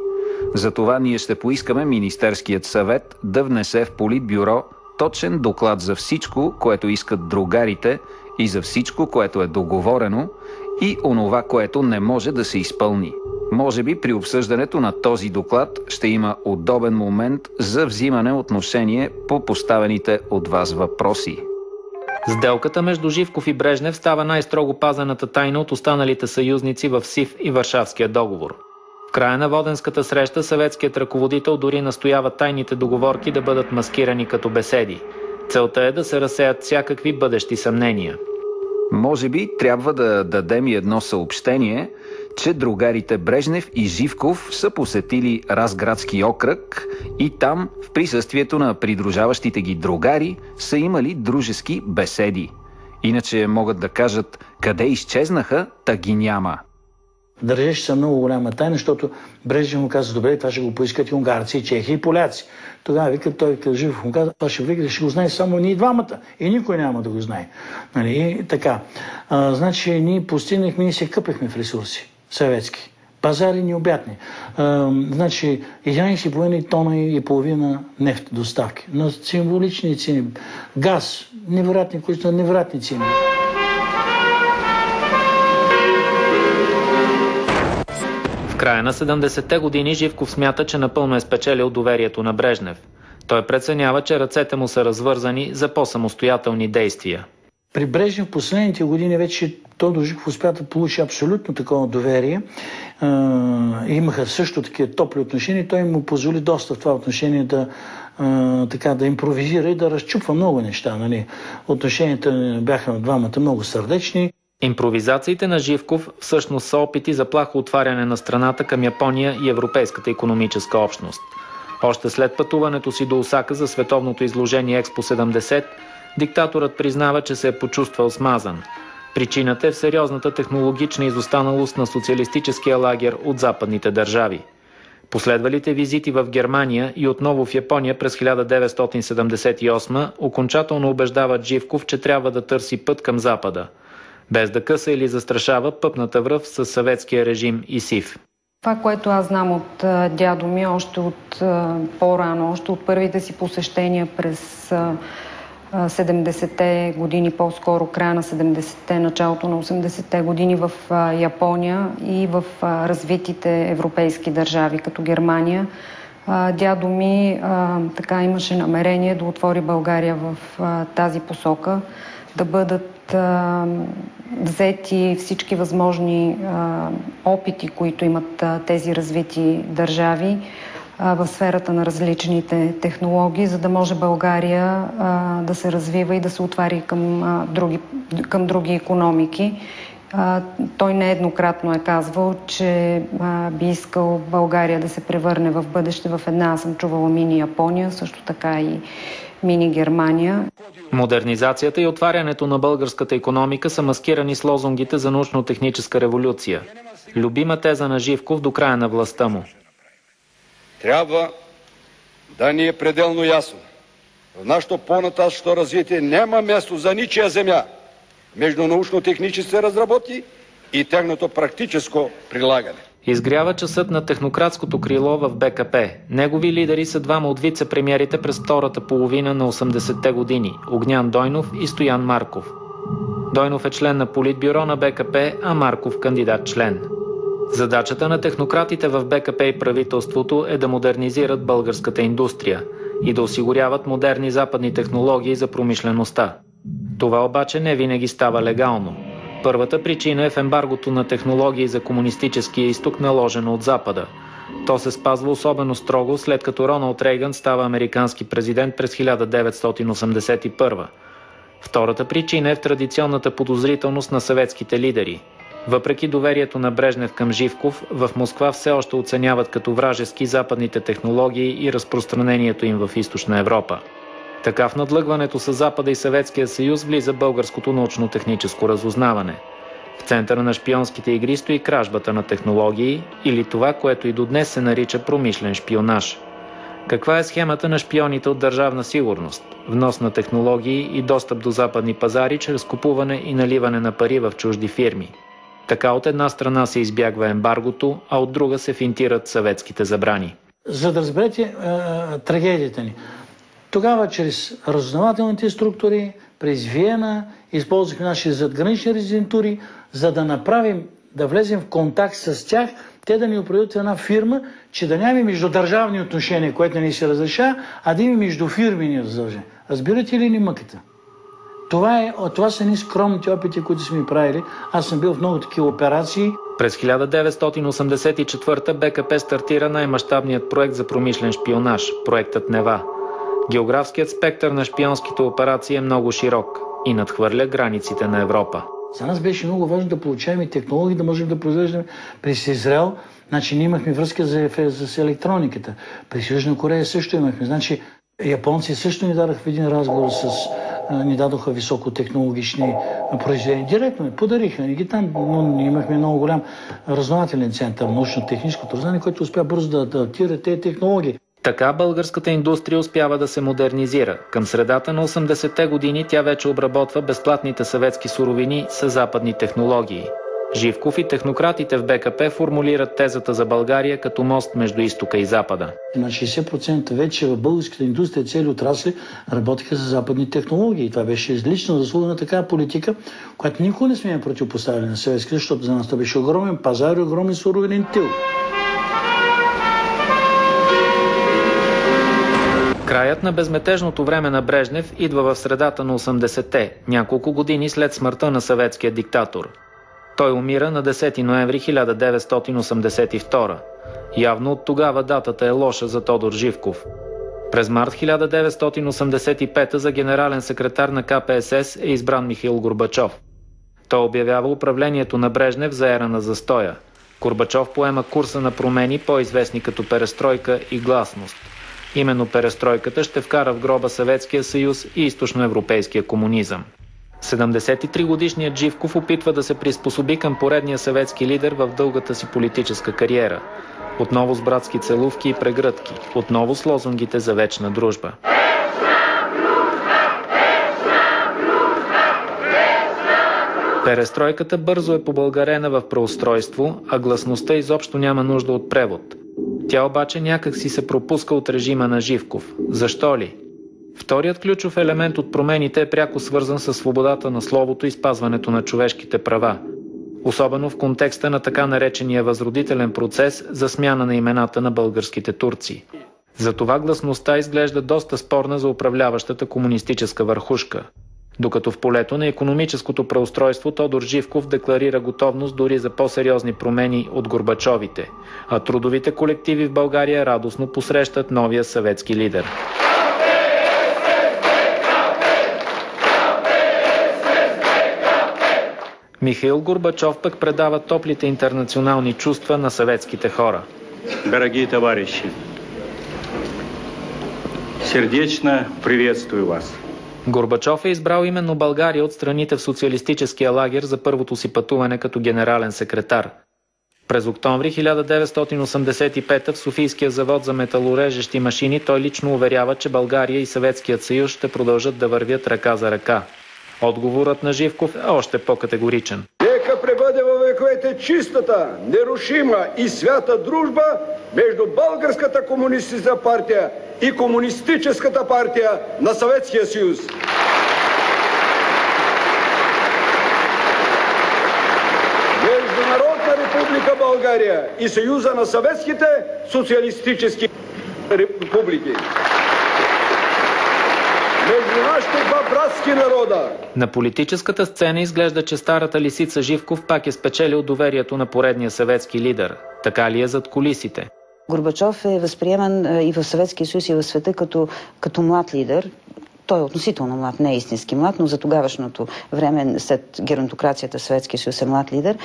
Затова ние ще поискаме Министерският съвет да внесе в Политбюро точен доклад за всичко, което искат другарите и за всичко, което е договорено и онова, което не може да се изпълни. Може би при обсъждането на този доклад ще има удобен момент за взимане отношение по поставените от вас въпроси. Сделката между Живков и Брежнев става най-строго пазената тайна от останалите съюзници в СИВ и Варшавския договор. В края на Воденската среща съветският ръководител дори настоява тайните договорки да бъдат маскирани като беседи. Целта е да се разсеят всякакви бъдещи съмнения. Може би трябва да дадем и едно съобщение, че другарите Брежнев и Живков са посетили Разградски окръг и там, в присъствието на придружаващите ги другари, са имали дружески беседи. Иначе могат да кажат, къде изчезнаха, та ги няма. Държеше се много голяма тайна, защото Брежнев му каза, добре, това ще го поискат и унгарци, и чехи, и поляци. Тогава той Живков му каза, това ще го знае само ние двамата и никой няма да го знае. Нали? Така. Значи ние постигнахме и се къпехме в ресурси съветски. Пазари необятни. Значи 11,5 тона и половина нефт доставки. На символични цени. Газ, невероятни количества, невероятни цени. В края на 70-те години Живков смята, че напълно е спечелил доверието на Брежнев. Той преценява, че ръцете му са развързани за по-самостоятелни действия. При Брежнев в последните години вече Тодор Живков успя да получи абсолютно такова доверие. Имаха също такива топли отношения. Той му позволи доста в това отношение да така да импровизира и да разчупва много неща. Нали. Отношенията бяха на двамата много сърдечни. Импровизациите на Живков всъщност са опити за плахо отваряне на страната към Япония и Европейската икономическа общност. Още след пътуването си до Осака за световното изложение Експо 70, диктаторът признава, че се е почувствал смазан. Причината е в сериозната технологична изостаналост на социалистическия лагер от западните държави. Последвалите визити в Германия и отново в Япония през 1978 окончателно убеждават Живков, че трябва да търси път към Запада, без да къса или застрашава пъпната връв с съветския режим и СИВ. Това, което аз знам от дядо ми, още от по-рано, още от първите си посещения през 70-те години, по-скоро края на 70-те, началото на 80-те години в Япония и в развитите европейски държави, като Германия. Дядо ми така имаше намерение да отвори България в тази посока, да бъдат взети всички възможни опити, които имат тези развити държави в сферата на различните технологии, за да може България да се развива и да се отваря към други икономики. Той нееднократно е казвал, че би искал България да се превърне в бъдеще в една, аз съм чувала, мини Япония, също така и мини Германия. Модернизацията и отварянето на българската икономика са маскирани с лозунгите за научно-техническа революция. Любима теза на Живков до края на властта му. Трябва да ни е пределно ясно. В нашето по-нататъчно развитие няма място за ничия земя между научно-технически разработки и тяхното практическо прилагане. Изгрява часът на технократското крило в БКП. Негови лидери са двама от вице-премиерите през втората половина на 80-те години – Огнян Дойнов и Стоян Марков. Дойнов е член на Политбюро на БКП, а Марков кандидат-член. Задачата на технократите в БКП и правителството е да модернизират българската индустрия и да осигуряват модерни западни технологии за промишлеността. Това обаче не винаги става легално. Първата причина е в ембаргото на технологии за комунистическия изток, наложено от Запада. То се спазва особено строго, след като Роналд Рейган става американски президент през 1981. Втората причина е в традиционната подозрителност на съветските лидери. Въпреки доверието на Брежнев към Живков, в Москва все още оценяват като вражески западните технологии и разпространението им в Източна Европа. Така в надлъгването с Запада и Съветския съюз влиза българското научно-техническо разузнаване. В центъра на шпионските игри стои кражбата на технологии или това, което и до днес се нарича промишлен шпионаж. Каква е схемата на шпионите от държавна сигурност? Внос на технологии и достъп до западни пазари чрез купуване и наливане на пари в чужди фирми. Така от една страна се избягва ембаргото, а от друга се финтират съветските забрани. За да разберете трагедията ни. Тогава чрез разузнавателните структури, през Виена, използвахме наши задгранични резидентури, за да направим, да влезем в контакт с тях, те да ни определят една фирма, че да нямаме междудържавни отношения, което не се разреша, а да имаме междуфирмени задължения. Разбирате ли ни мъката? Това са ни скромните опити, които сме правили. Аз съм бил в много такива операции. През 1984 БКП стартира най-мащабният проект за промишлен шпионаж – проектът Нева. Географският спектър на шпионските операции е много широк и надхвърля границите на Европа. За нас беше много важно да получаваме технологии, да можем да произвеждаме през Израел. Значи ние имахме връзка с електрониката. През Южна Корея също имахме. Значи японци също ни дадаха в един разговор ни дадоха високотехнологични произведения. Директно ми подариха ни ги там, но имахме много голям разузнавателен център, научно-техническото знание, който успя бързо да адаптира тези технологии. Така българската индустрия успява да се модернизира. Към средата на 80-те години тя вече обработва безплатните съветски суровини с западни технологии. Живков и технократите в БКП формулират тезата за България като мост между изтока и запада. На 60% вече в българската индустрия цели отрасли работиха за западни технологии. Това беше излична заслуга на такава политика, която никога не сме противопоставили на съветските, защото за нас това беше огромен пазар и огромен суровинен тил. Краят на безметежното време на Брежнев идва в средата на 80-те, няколко години след смъртта на съветския диктатор. Той умира на 10 ноември 1982. Явно от тогава датата е лоша за Тодор Живков. През март 1985 за генерален секретар на КПСС е избран Михаил Горбачов. Той обявява управлението на Брежнев за ера на застоя. Горбачов поема курса на промени, по-известни като перестройка и гласност. Именно перестройката ще вкара в гроба Съветския съюз и източноевропейския комунизъм. 73-годишният Живков опитва да се приспособи към поредния съветски лидер в дългата си политическа кариера. Отново с братски целувки и прегръдки. Отново с лозунгите за вечна дружба. Перестройката бързо е побългарена в преустройство, а гласността изобщо няма нужда от превод. Тя обаче някак си се пропуска от режима на Живков. Защо ли? Вторият ключов елемент от промените е пряко свързан с свободата на словото и спазването на човешките права. Особено в контекста на така наречения възродителен процес за смяна на имената на българските турци. Затова гласността изглежда доста спорна за управляващата комунистическа върхушка. Докато в полето на икономическото преустройство Тодор Живков декларира готовност дори за по-сериозни промени от Горбачовите, а трудовите колективи в България радостно посрещат новия съветски лидер. Михаил Горбачов пък предава топлите интернационални чувства на съветските хора. Дорогие товарищи, сърдечно приветствую вас. Горбачов е избрал именно България от страните в социалистическия лагер за първото си пътуване като генерален секретар. През октомври 1985 в Софийския завод за металорежещи машини той лично уверява, че България и Съветският съюз ще продължат да вървят ръка за ръка. Отговорът на Живков е още по-категоричен. Нека пребъде във вековете чистата, нерушима и свята дружба между Българската комунистическа партия и Комунистическата партия на Съветския съюз. Международна република България и Съюза на съветските социалистически републики. Между нашите два братски народа. На политическата сцена изглежда, че старата лисица Живков пак е спечелил доверието на поредния съветски лидер. Така ли е зад кулисите? Горбачов е възприеман и в Съветския съюз и в света като млад лидер. Той е относително млад, не е истински млад, но за тогавашното време, след геронтокрацията в Съветския съюз е млад лидер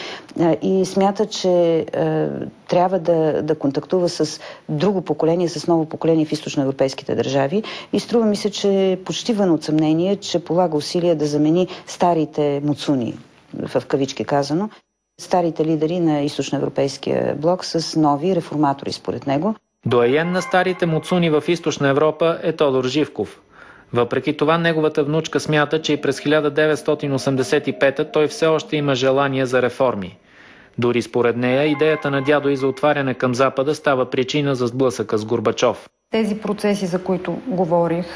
и смята, че трябва да контактува с друго поколение, с ново поколение в източноевропейските държави и струва ми се, че почти вън от съмнение, че полага усилия да замени старите муцуни, в кавички казано, старите лидери на източноевропейския блок с нови реформатори според него. Доайен на старите муцуни в Източна Европа е Тодор Живков. Въпреки това, неговата внучка смята, че и през 1985 той все още има желание за реформи. Дори според нея, идеята на дядо и за отваряне към Запада става причина за сблъсъка с Горбачов. Тези процеси, за които говорих,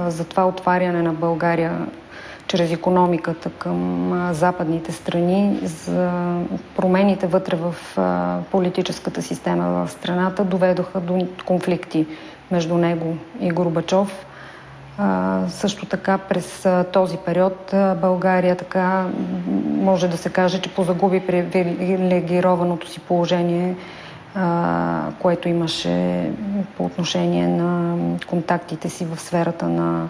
за това отваряне на България чрез икономиката към западните страни, за промените вътре в политическата система в страната, доведоха до конфликти между него и Горбачов. Също така през този период България така може да се каже, че позагуби привилегированото си положение, което имаше по отношение на контактите си в сферата на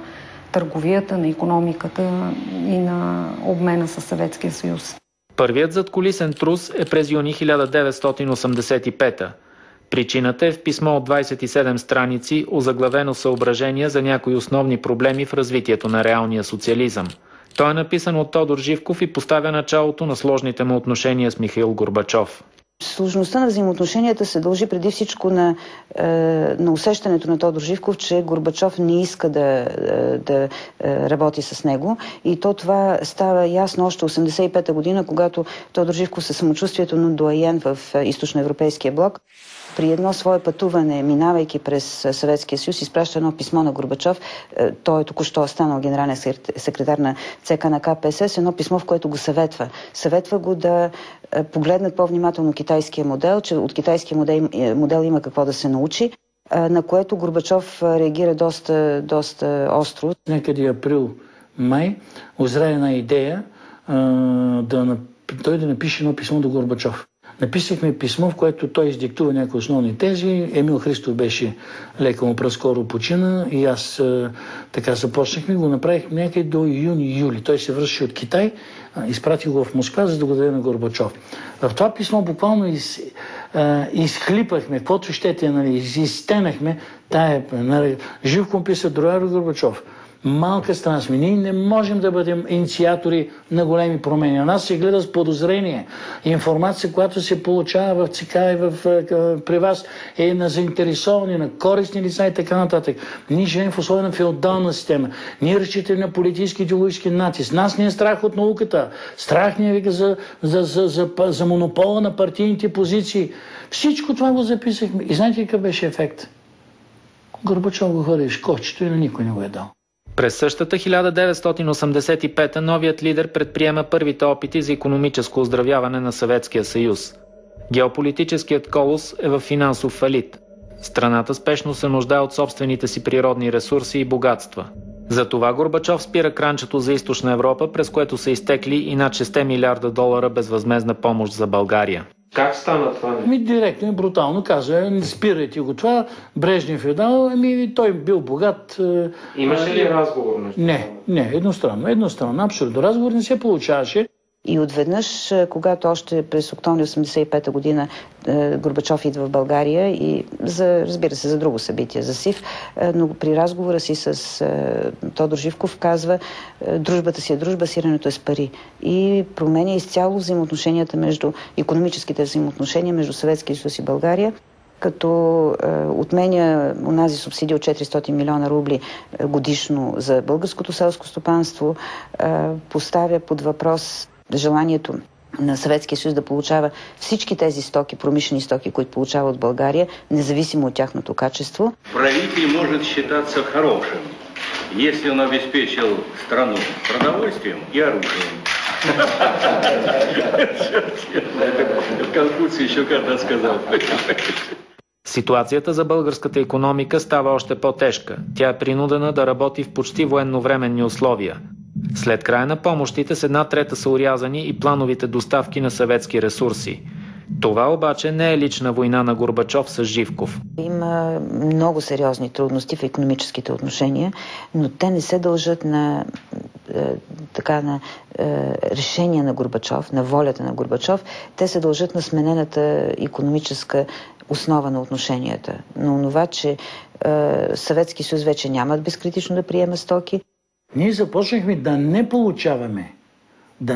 търговията, на икономиката и на обмена със Съветския съюз. Първият задкулисен трус е през юни 1985. Причината е в писмо от 27 страници, озаглавено съображения за някои основни проблеми в развитието на реалния социализъм. Той е написан от Тодор Живков и поставя началото на сложните му отношения с Михаил Горбачов. Сложността на взаимоотношенията се дължи преди всичко на усещането на Тодор Живков, че Горбачов не иска да работи с него. И това става ясно още 1985 година, когато Тодор Живков със самочувствието на доайен в източноевропейския блок при едно свое пътуване, минавайки през Съветския съюз, изпраща едно писмо на Горбачов. Той е току-що станал генерален секретар на ЦК на КПСС, едно писмо, в което го съветва. Съветва го да погледнат по-внимателно китайския модел, че от китайския модел има какво да се научи, на което Горбачов реагира доста остро. Някъде април-май озря една идея той да напише едно писмо до Горбачов. Написахме писмо, в което той издиктува някои основни тези. Емил Христов беше леко му скоро почина и аз така започнахме. Го направихме някъде до юни-юли. Той се връщаше от Китай, изпратих го в Москва, за да го даде на Горбачов. В това писмо буквално изхлипахме, каквото щете, нали, изстенахме. Живко писа Дрояро Горбачов. Малка страна сме. Ние не можем да бъдем инициатори на големи промени. На нас се гледа с подозрение. Информация, която се получава в ЦК и при вас, е на заинтересовани, на користни лица и така нататък. Ние живеем в условия на феодална система. Ние разчитаме на политически идеологически натиск. Нас не е страх от науката. Страх ни е за монопола на партийните позиции. Всичко това го записахме. И знаете какъв беше ефект? Горбачов го хвърли в шкофчето и на никой не го е дал. През същата 1985 новият лидер предприема първите опити за икономическо оздравяване на Съветския съюз. Геополитическият колос е в финансов фалит. Страната спешно се нуждае от собствените си природни ресурси и богатства. Затова Горбачов спира кранчето за Източна Европа, през което са изтекли и над 6 милиарда долара безвъзмездна помощ за България. Как стана това? Директно и брутално каза, не спирайте го това. Брежнев е дал, той бил богат. Имаше ли разговор? Не, едностранно. Абсолютно. Разговор не се получаваше. И отведнъж, когато още през октомври 1985 година Горбачов идва в България и разбира се, за друго събитие, за СИВ, но при разговора си с Тодор Живков казва: дружбата си е дружба, сирането е с пари. И променя изцяло икономическите взаимоотношения между Съветския съюз и България, като отменя онази субсидия от 400 милиона рубли годишно за българското селско стопанство, поставя под въпрос желанието на Съветския съюз да получава всички тези стоки, промишлени стоки, които получава от България, независимо от тяхното качество. Правитель может считаться хорошим, если он обеспечил страну продовольствием и оружием. Конфуций еще когда сказал. Ситуацията за българската икономика става още по-тежка. Тя е принудена да работи в почти военновременни условия. След края на помощите с 1/3 са урязани и плановите доставки на съветски ресурси. Това обаче не е лична война на Горбачов с Живков. Има много сериозни трудности в икономическите отношения, но те не се дължат на решение на Горбачов, на волята на Горбачов. Те се дължат на сменената икономическа основа на отношенията. Но това, че Съветски съюз вече няма безкритично да приема стоки. Ние започнахме да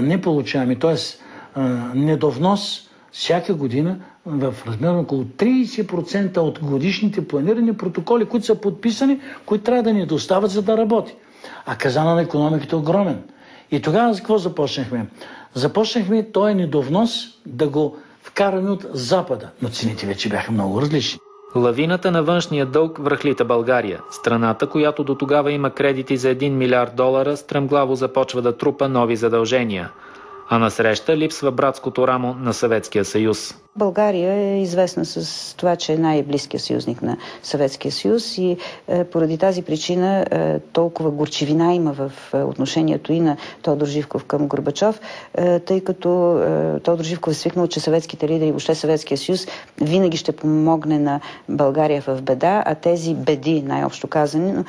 не получаваме, т.е. недовнос всяка година в размер на около 30% от годишните планирани протоколи, които са подписани, които трябва да ни доставят, за да работи. А казана на икономиката е огромен. И тогава какво започнахме? Започнахме този недовнос да го вкараме от Запада, но цените вече бяха много различни. Лавината на външния дълг връхлита България. Страната, която до тогава има кредити за 1 милиард долара, стремглаво започва да трупа нови задължения. А насреща липсва братското рамо на Съветския съюз. България е известна с това, че е най-близкият съюзник на Съветския съюз и поради тази причина толкова горчивина има в отношението и на Тодор Живков към Горбачов, тъй като Тодор Живков е свикнал, че съветските лидери и въобще Съветския съюз винаги ще помогне на България в беда, а тези беди, най-общо казани,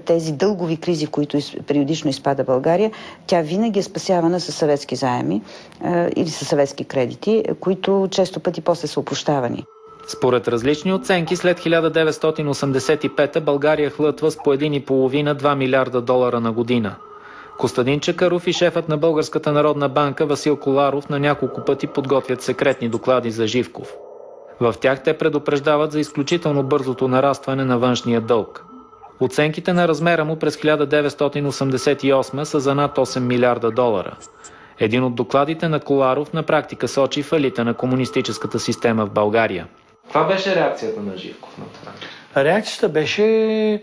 тези дългови кризи, в които периодично изпада България, тя винаги е спасявана със съветски заеми или със съветски кредити, които често пъти после са опрощавани. Според различни оценки, след 1985 България хлътва с по 1,5-2 милиарда долара на година. Костадин Чакъров и шефът на Българската народна банка Васил Коларов на няколко пъти подготвят секретни доклади за Живков. В тях те предупреждават за изключително бързото нарастване на външния дълг. Оценките на размера му през 1988 са за над 8 милиарда долара. Един от докладите на Коларов на практика сочи фалита на комунистическата система в България. Каква беше реакцията на Живков на това? Реакцията беше,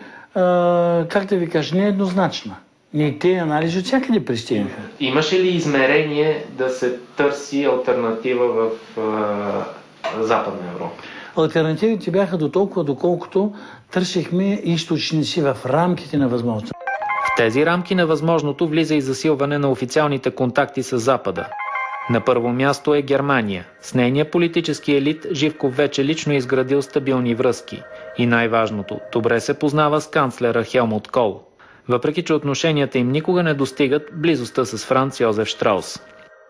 как да ви кажа, нееднозначна. Ние тези анализи от всякъде пристигнаха. Имаше ли измерение да се търси алтернатива в Западна Европа? Алтернативите бяха до толкова, доколкото търсихме източници в рамките на възможността. В тези рамки на възможното влиза и засилване на официалните контакти с Запада. На първо място е Германия. С нейния политически елит Живков вече лично изградил стабилни връзки. И най-важното, добре се познава с канцлера Хелмут Кол. Въпреки че отношенията им никога не достигат близостта с Франц Йозеф Штраус.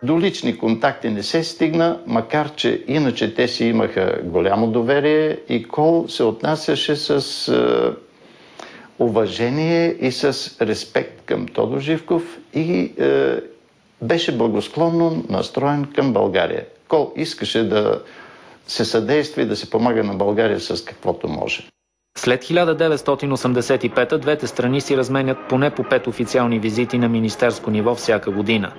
До лични контакти не се стигна, макар че иначе те си имаха голямо доверие и Кол се отнасяше с уважение и с респект към Тодор Живков и беше благосклонно настроен към България. Кол искаше да се съдейства и да се помага на България с каквото може. След 1985 двете страни си разменят поне по 5 официални визити на министерско ниво всяка година.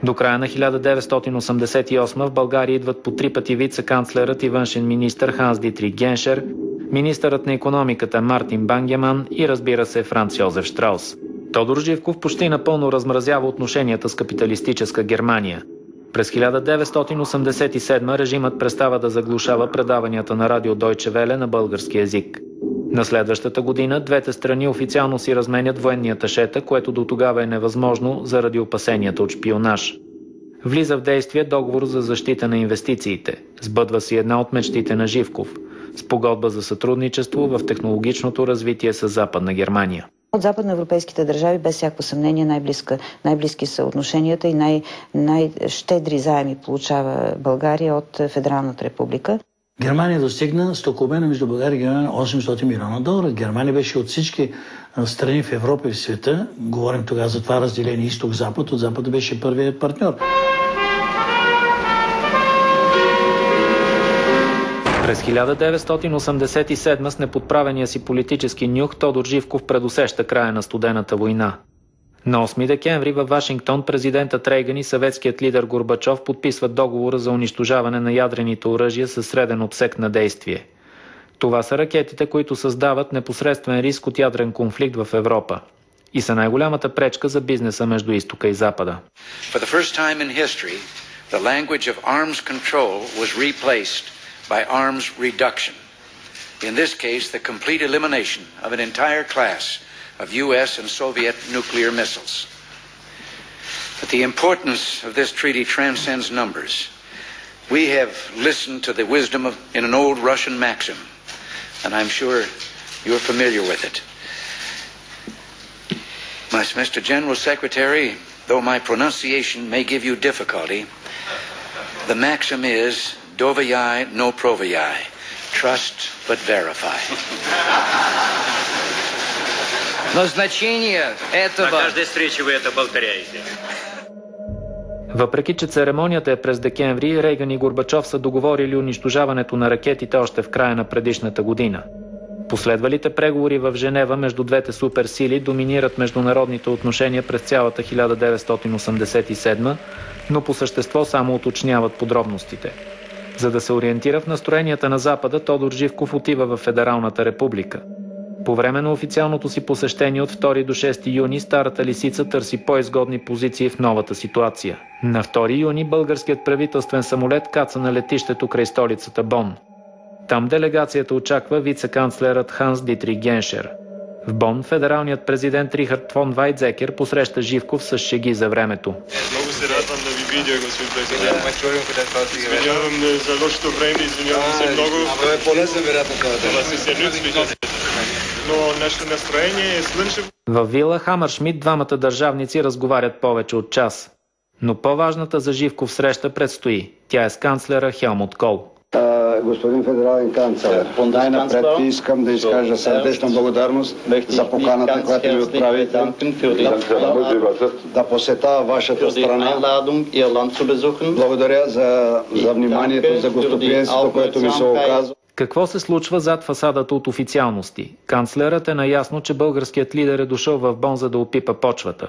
До края на 1988 в България идват по 3 пъти вице-канцлерът и външен министър Ханс Дитрих Геншер, министърът на икономиката Мартин Бангеман и разбира се Франц Йозеф Штраус. Тодор Живков почти напълно размразява отношенията с капиталистическа Германия. През 1987 режимът престава да заглушава предаванията на радио Deutsche Welle на български език. На следващата година двете страни официално си разменят военни аташета, което до тогава е невъзможно заради опасенията от шпионаж. Влиза в действие договор за защита на инвестициите. Сбъдва си една от мечтите на Живков – спогодба за сътрудничество в технологичното развитие с Западна Германия. От западноевропейските държави без всяко съмнение най-близки са отношенията и най-щедри заеми получава България от Федералната република. Германия достигна стокообмена между България и Германия $800 милиона. Германия беше от всички страни в Европа и в света. Говорим тогава за това разделение изток-запад. От запада беше първият партньор. През 1987 с неподправения си политически нюх Тодор Живков предусеща края на студената война. На 8 декември във Вашингтон президентът Рейган и съветският лидер Горбачов подписват договора за унищожаване на ядрените оръжия със среден обсек на действие. Това са ракетите, които създават непосредствен риск от ядрен конфликт в Европа и са най-голямата пречка за бизнеса между изтока и запада. For the first time in history, the language of arms control was replaced by arms reduction. In this case, the complete elimination of an entire class of US and Soviet nuclear missiles. But the importance of this treaty transcends numbers. We have listened to the wisdom in an old Russian maxim, and I'm sure you're familiar with it. Mr. General Secretary, though my pronunciation may give you difficulty, the maxim is doviai no proviai, trust but verify. Но значение этого... На каждой встрече вы это повторяете. Въпреки че церемонията е през декември, Рейган и Горбачов са договорили унищожаването на ракетите още в края на предишната година. Последвалите преговори в Женева между двете суперсили доминират международните отношения през цялата 1987, но по същество само уточняват подробностите. За да се ориентира в настроенията на Запада, Тодор Живков отива в Федералната република. По време на официалното си посещение от 2 до 6 юни старата лисица търси по-изгодни позиции в новата ситуация. На 2 юни българският правителствен самолет каца на летището край столицата Бон. Там делегацията очаква вице-канцлерът Ханс Дитрих Геншер. В Бон федералният президент Рихард фон Вайдзекер посреща Живков с шеги за времето. Много се радвам да ви видя, господин президент. Извинявам за лошото време, извинявам се много. Това е полезно, вероятно, това да но нашето настроение е слънчево. В вила Хамършмит двамата държавници разговарят повече от час. Но по-важната за Живков среща предстои. Тя е с канцлера Хелмут Кол. Господин федерален канцлер, най-напред искам да изкажа сърдечна благодарност за поканата, която ми отправите да посета вашата страна. Благодаря за вниманието, за гостоприемството, което ми се оказва. Какво се случва зад фасадата от официалности? Канцлерът е наясно, че българският лидер е дошъл в Бон, за да опипа почвата.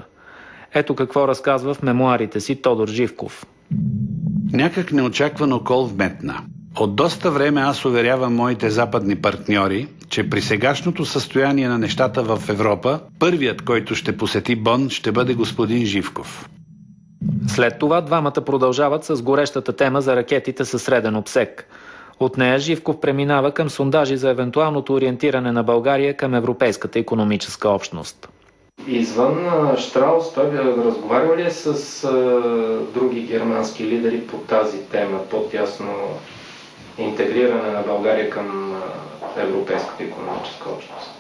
Ето какво разказва в мемуарите си Тодор Живков. Някак неочаквано Кол вметна. От доста време аз уверявам моите западни партньори, че при сегашното състояние на нещата в Европа, първият, който ще посети Бон, ще бъде господин Живков. След това двамата продължават с горещата тема за ракетите със среден обсек. От нея Живков преминава към сондажи за евентуалното ориентиране на България към Европейската икономическа общност. Извън Штраус, той разговарял ли е с други германски лидери по тази тема, по-тясно интегриране на България към Европейската икономическа общност?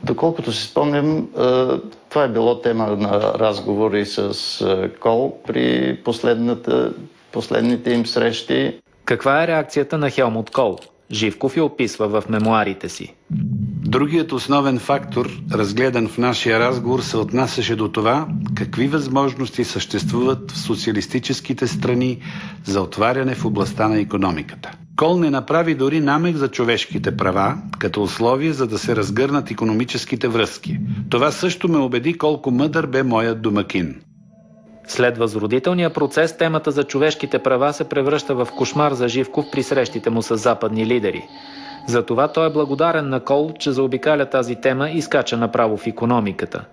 Доколкото си спомням, това е било тема на разговори с Кол при последните им срещи. Каква е реакцията на Хелмут Кол? Живков я описва в мемуарите си. Другият основен фактор, разгледан в нашия разговор, се отнасяше до това, какви възможности съществуват в социалистическите страни за отваряне в областта на икономиката. Кол не направи дори намек за човешките права, като условие за да се разгърнат икономическите връзки. Това също ме убеди колко мъдър бе моят домакин. След възродителния процес, темата за човешките права се превръща в кошмар за Живков при срещите му с западни лидери. Затова той е благодарен на Кол, че заобикаля тази тема и скача направо в икономиката.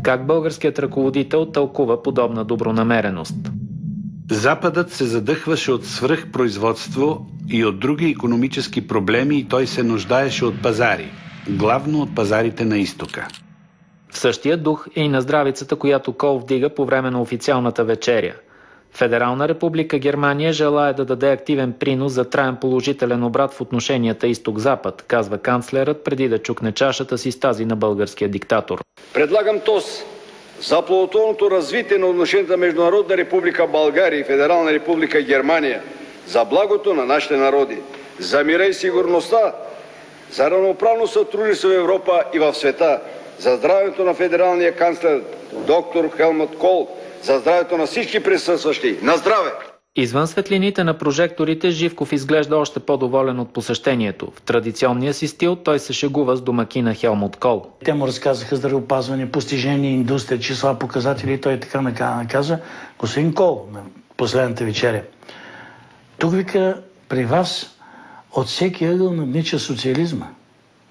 Как българският ръководител тълкува подобна добронамереност? Западът се задъхваше от свръхпроизводство и от други икономически проблеми и той се нуждаеше от пазари, главно от пазарите на изтока. В същия дух е и на здравицата, която Кол вдига по време на официалната вечеря. Федерална република Германия желае да даде активен принос за траен положителен обрат в отношенията изток-запад, казва канцлерът, преди да чукне чашата си с тази на българския диктатор. Предлагам тост за плодотворното развитие на отношенията между Народна република България и Федерална република Германия, за благото на нашите народи, за мира и сигурността, за равноправно сътрудничество в Европа и в света, за здравето на федералния канцлер доктор Хелмут Кол, за здравето на всички присъстващи. На здраве! Извън светлините на прожекторите, Живков изглежда още по-доволен от посещението. В традиционния си стил той се шегува с домакина Хелмут Кол. Те му разказаха здравеопазване, постижения, индустрия, числа, показатели и той така каза: господин Кол, на последната вечеря, тук вика, при вас от всеки ъгъл наднича социализма.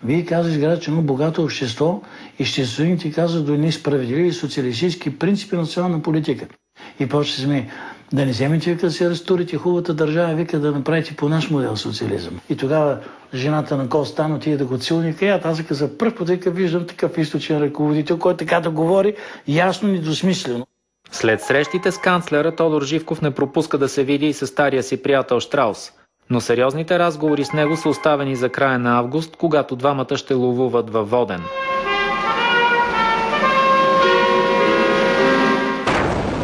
Вие казвате, изграждате едно богато общество и ще стигнете, казва, до едни справедливи социалистически принципи на национална политика. И почва сме да не вземете, вика, да се разтурите хубавата държава, вика, да направите по наш модел социализъм. И тогава жената на Кол стана, отиде да го целуне и аз вика, за пръв път виждам такъв източен ръководител, който така да говори ясно, недосмислено. След срещите с канцлера, Тодор Живков не пропуска да се види и със стария си приятел Штраус. Но сериозните разговори с него са оставени за края на август, когато двамата ще ловуват във Воден.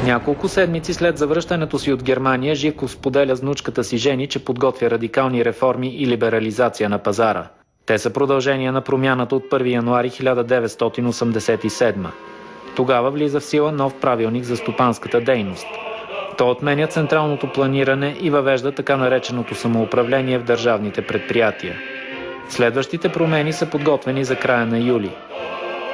Няколко седмици след завръщането си от Германия, Живков споделя с внучката си Жени, че подготвя радикални реформи и либерализация на пазара. Те са продължение на промяната от 1 януари 1987. Тогава влиза в сила нов правилник за стопанската дейност. Той отменя централното планиране и въвежда така нареченото самоуправление в държавните предприятия. Следващите промени са подготвени за края на юли.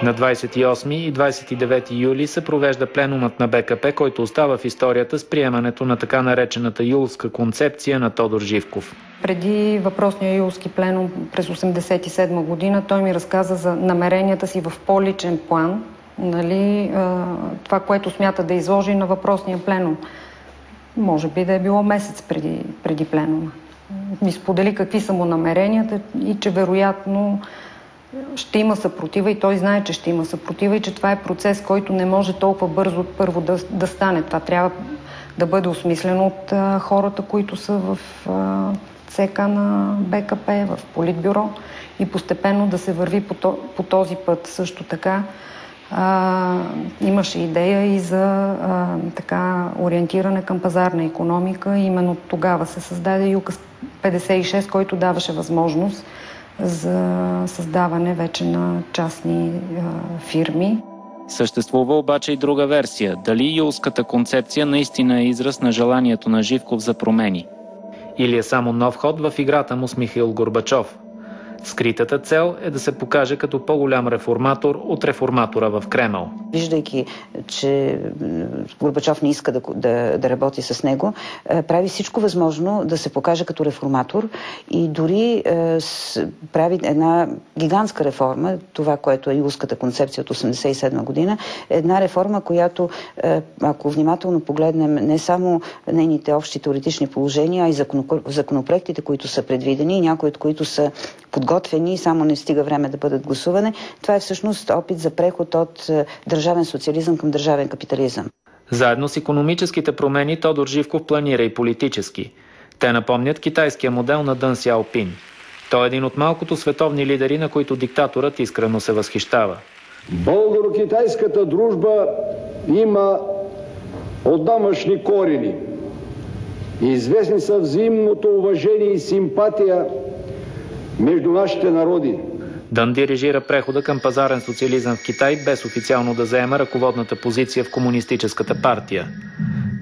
На 28 и 29 юли се провежда пленумът на БКП, който остава в историята с приемането на така наречената юлска концепция на Тодор Живков. Преди въпросния юлски пленум през 1987 година той ми разказа за намеренията си в по-личен план, това, което смята да изложи на въпросния пленум. Може би да е било месец преди пленума. Ми сподели какви са му намеренията и че вероятно ще има съпротива и той знае, че ще има съпротива и че това е процес, който не може толкова бързо първо да стане. Това трябва да бъде осмислено от хората, които са в ЦК на БКП, в Политбюро и постепенно да се върви по този път. Също така имаше идея и за ориентиране към пазарна икономика. Именно тогава се създаде и указ 56, който даваше възможност за създаване вече на частни фирми. Съществува обаче и друга версия. Дали юлската концепция наистина е израз на желанието на Живков за промени? Или е само нов ход в играта му с Михаил Горбачов? Скритата цел е да се покаже като по-голям реформатор от реформатора в Кремъл. Виждайки, че Горбачов не иска да работи с него, прави всичко възможно да се покаже като реформатор и дори прави една гигантска реформа, това, което е юлската концепция от 1987 година, една реформа, която, ако внимателно погледнем не само нейните общи теоретични положения, а и законопроектите, които са предвидени и някои от които са подготвени подготвени, само не стига време да бъдат гласуване. Това е всъщност опит за преход от държавен социализъм към държавен капитализъм. Заедно с икономическите промени Тодор Живков планира и политически. Те напомнят китайския модел на Дън Сяопин. Той е един от малкото световни лидери, на които диктаторът искрено се възхищава. Българо-китайската дружба има отдавнашни корени. Известни са взаимното уважение и симпатия между нашите народи. Дън дирижира прехода към пазарен социализъм в Китай, без официално да заема ръководната позиция в Комунистическата партия.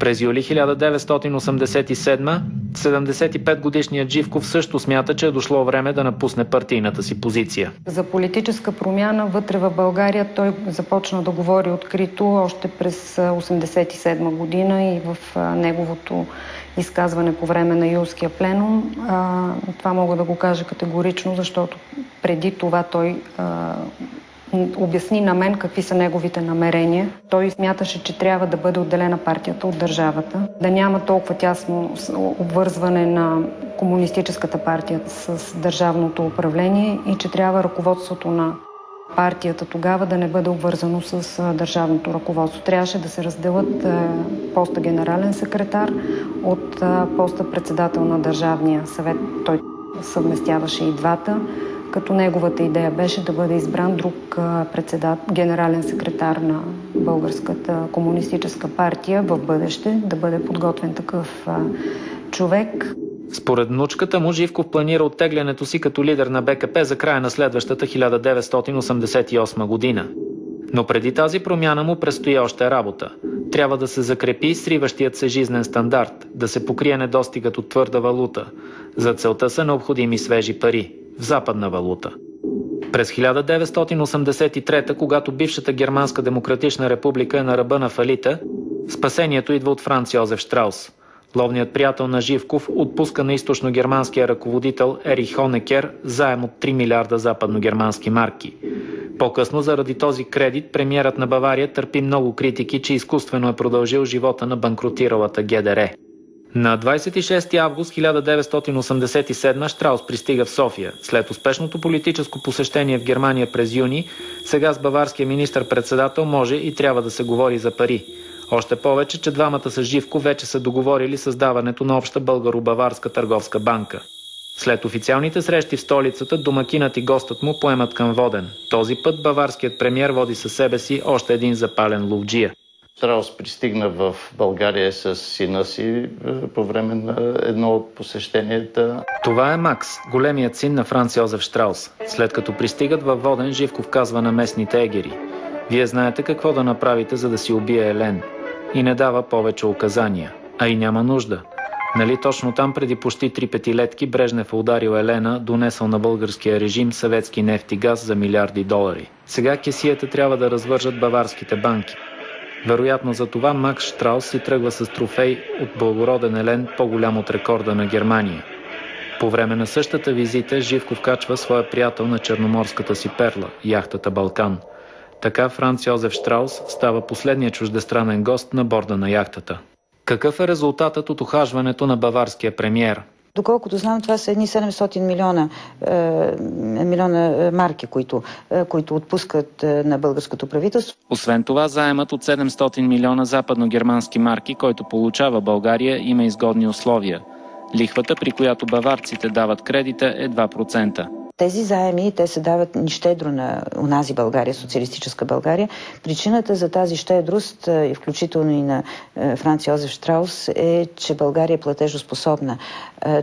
През юли 1987 75-годишният Живков също смята, че е дошло време да напусне партийната си позиция. За политическа промяна вътре в България той започна да говори открито още през 1987 година и в неговото изказване по време на юлския пленум. Това мога да го кажа категорично, защото преди това той обясни на мен какви са неговите намерения. Той смяташе, че трябва да бъде отделена партията от държавата, да няма толкова тясно обвързване на комунистическата партия с държавното управление и че трябва ръководството на партията тогава да не бъде обвързано с държавното ръководство. Трябваше да се разделят поста генерален секретар от поста председател на Държавния съвет. Той съвместяваше и двата, като неговата идея беше да бъде избран друг генерален секретар на Българската комунистическа партия в бъдеще, да бъде подготвен такъв човек. Според внучката му, Живков планира оттеглянето си като лидер на БКП за края на следващата 1988 година. Но преди тази промяна му предстои още работа. Трябва да се закрепи сриващият се жизнен стандарт, да се покрие недостигът от твърда валута. За целта са необходими свежи пари в западна валута. През 1983, когато бившата Германска демократична република е на ръба на фалита, спасението идва от Франц Йозеф Штраус. Ловният приятел на Живков отпуска на източно-германския ръководител Ерих Хонекер заем от 3 милиарда западно-германски марки. По-късно заради този кредит премиерът на Бавария търпи много критики, че изкуствено е продължил живота на банкротиралата ГДР. На 26 август 1987 Штраус пристига в София. След успешното политическо посещение в Германия през юни, сега с баварския министър-председател може и трябва да се говори за пари. Още повече, че двамата с Живков вече са договорили създаването на обща българо-баварска търговска банка. След официалните срещи в столицата, домакинът и гостът му поемат към Воден. Този път баварският премиер води със себе си още един запален ловджия. Штраус пристигна в България с сина си по време на едно от посещенията. Това е Макс, големият син на Франц Йозеф Штраус. След като пристигат във Воден, Живков казва на местните егери: "Вие знаете какво да направите, за да си убие Елен." И не дава повече указания. А и няма нужда. Нали точно там преди почти 3 петилетки Брежнев е ударил Елена, донесъл на българския режим съветски нефт и газ за милиарди долари. Сега кесията трябва да развържат баварските банки. Вероятно за това Макс Штраус си тръгва с трофей от благороден Елен, по-голям от рекорда на Германия. По време на същата визита Живков качва своя приятел на черноморската си перла, яхтата Балкан. Така Франц Йозеф Штраус става последният чуждестранен гост на борда на яхтата. Какъв е резултатът от ухажването на баварския премиер? Доколкото знам, това са едни 700 милиона марки, които отпускат на българското правителство. Освен това, заемът от 700 милиона западно-германски марки, който получава България, има изгодни условия. Лихвата, при която баварците дават кредита, е 2%. Тези заеми, те се дават щедро на онази България, социалистическа България. Причината за тази щедрост, включително и на Франц Йозеф Штраус, е, че България е платежоспособна.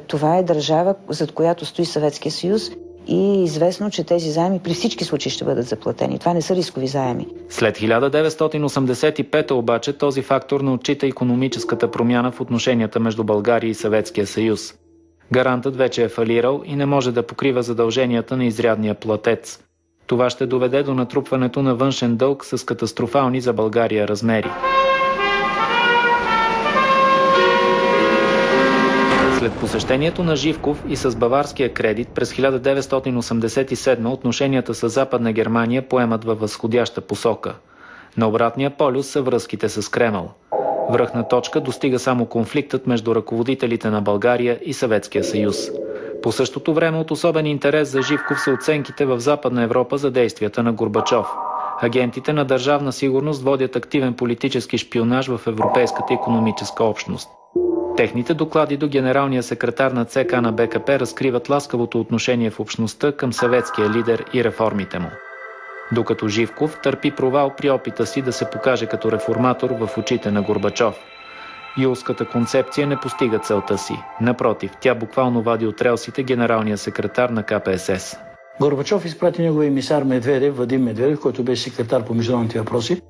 Това е държава, зад която стои Съветския съюз и е известно, че тези заеми при всички случаи ще бъдат заплатени. Това не са рискови заеми. След 1985 обаче този фактор не отчита икономическата промяна в отношенията между България и Съветския съюз. Гарантът вече е фалирал и не може да покрива задълженията на изрядния платец. Това ще доведе до натрупването на външен дълг с катастрофални за България размери. След посещението на Живков и с баварския кредит през 1987 отношенията с Западна Германия поемат във възходяща посока. На обратния полюс са връзките с Кремъл. Връхна точка достига само конфликтът между ръководителите на България и Съветския съюз. По същото време от особен интерес за Живков са оценките в Западна Европа за действията на Горбачов. Агентите на Държавна сигурност водят активен политически шпионаж в Европейската икономическа общност. Техните доклади до генералния секретар на ЦК на БКП разкриват ласкавото отношение в общността към съветския лидер и реформите му. Докато Живков търпи провал при опита си да се покаже като реформатор в очите на Горбачов. Юлската концепция не постига целта си. Напротив, тя буквално вади от релсите генералния секретар на КПСС. Горбачов изпрати неговия емисар Медведев, Вадим Медведев, който беше секретар по международните въпроси.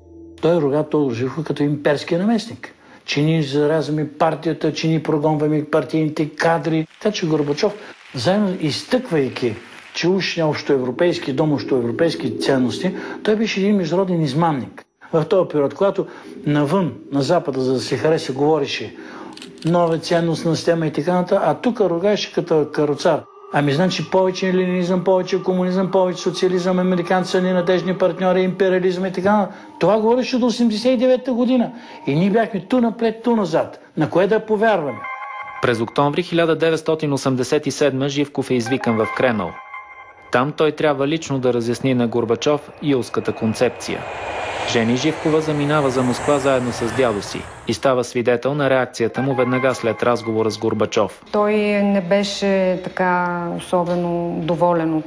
Той руга Тодор Живков като имперския наместник. Че ние зарязваме партията, че ние прогонваме партийните кадри. Така че Горбачов, заедно изтъквайки, че уж общоевропейски, дом общоевропейски ценности, той беше един международен измамник. В този период, когато навън, на Запада, за да се хареса, говореше нова ценностна система и така нататък, а тук ругаеше като каруцар. Ами значи повече ленинизъм, повече комунизъм, повече социализъм, американци са ненадежни партньори, империализъм и така нататък. Това говореше до 89-та година. И ние бяхме ту напред, ту назад. На кое да повярваме? През октомври 1987 Живков е извикан в Кремъл. Там той трябва лично да разясни на Горбачов юлската концепция. Жени Живкова заминава за Москва заедно с дядо си и става свидетел на реакцията му веднага след разговора с Горбачов. Той не беше така особено доволен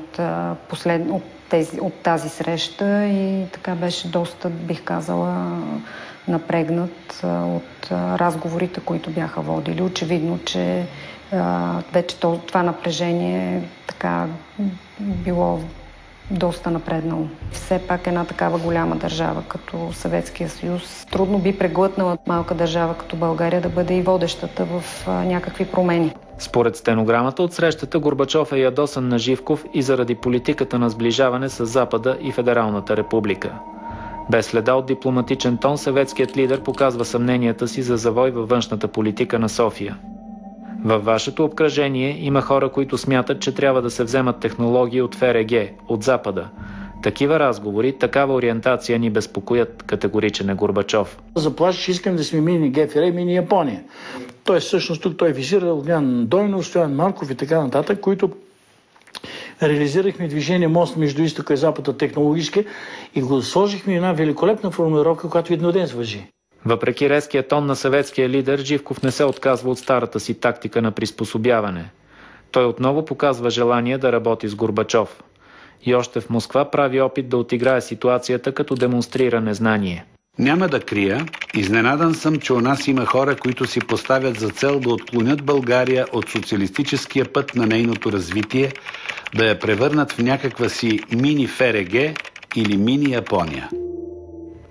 от тази среща и така беше доста, бих казала, напрегнат от разговорите, които бяха водили. Очевидно, че вече това напрежение така било доста напреднало. Все пак една такава голяма държава като Съветския съюз трудно би преглътнала малка държава като България да бъде и водещата в някакви промени. Според стенограмата от срещата, Горбачов е ядосан на Живков и заради политиката на сближаване с Запада и Федералната република. Без следа от дипломатичен тон, съветският лидер показва съмненията си за завой във външната политика на София. Във вашето обкръжение има хора, които смятат, че трябва да се вземат технологии от ФРГ, от Запада. Такива разговори, такава ориентация ни безпокоят, категоричен е Горбачов. Заплаши, че искам да сме мини ГФР, мини Япония. Той всъщност тук той визира Огнян Дойнов, Стоян Марков и така нататък, които реализирахме движение мост между изтока и запада технологически и го сложихме една великолепна формулировка, която едно ден свържи. Въпреки резкия тон на съветския лидер, Живков не се отказва от старата си тактика на приспособяване. Той отново показва желание да работи с Горбачов. И още в Москва прави опит да отиграе ситуацията, като демонстрира незнание. Няма да крия, изненадан съм, че у нас има хора, които си поставят за цел да отклонят България от социалистическия път на нейното развитие, да я превърнат в някаква си мини ФРГ или мини Япония.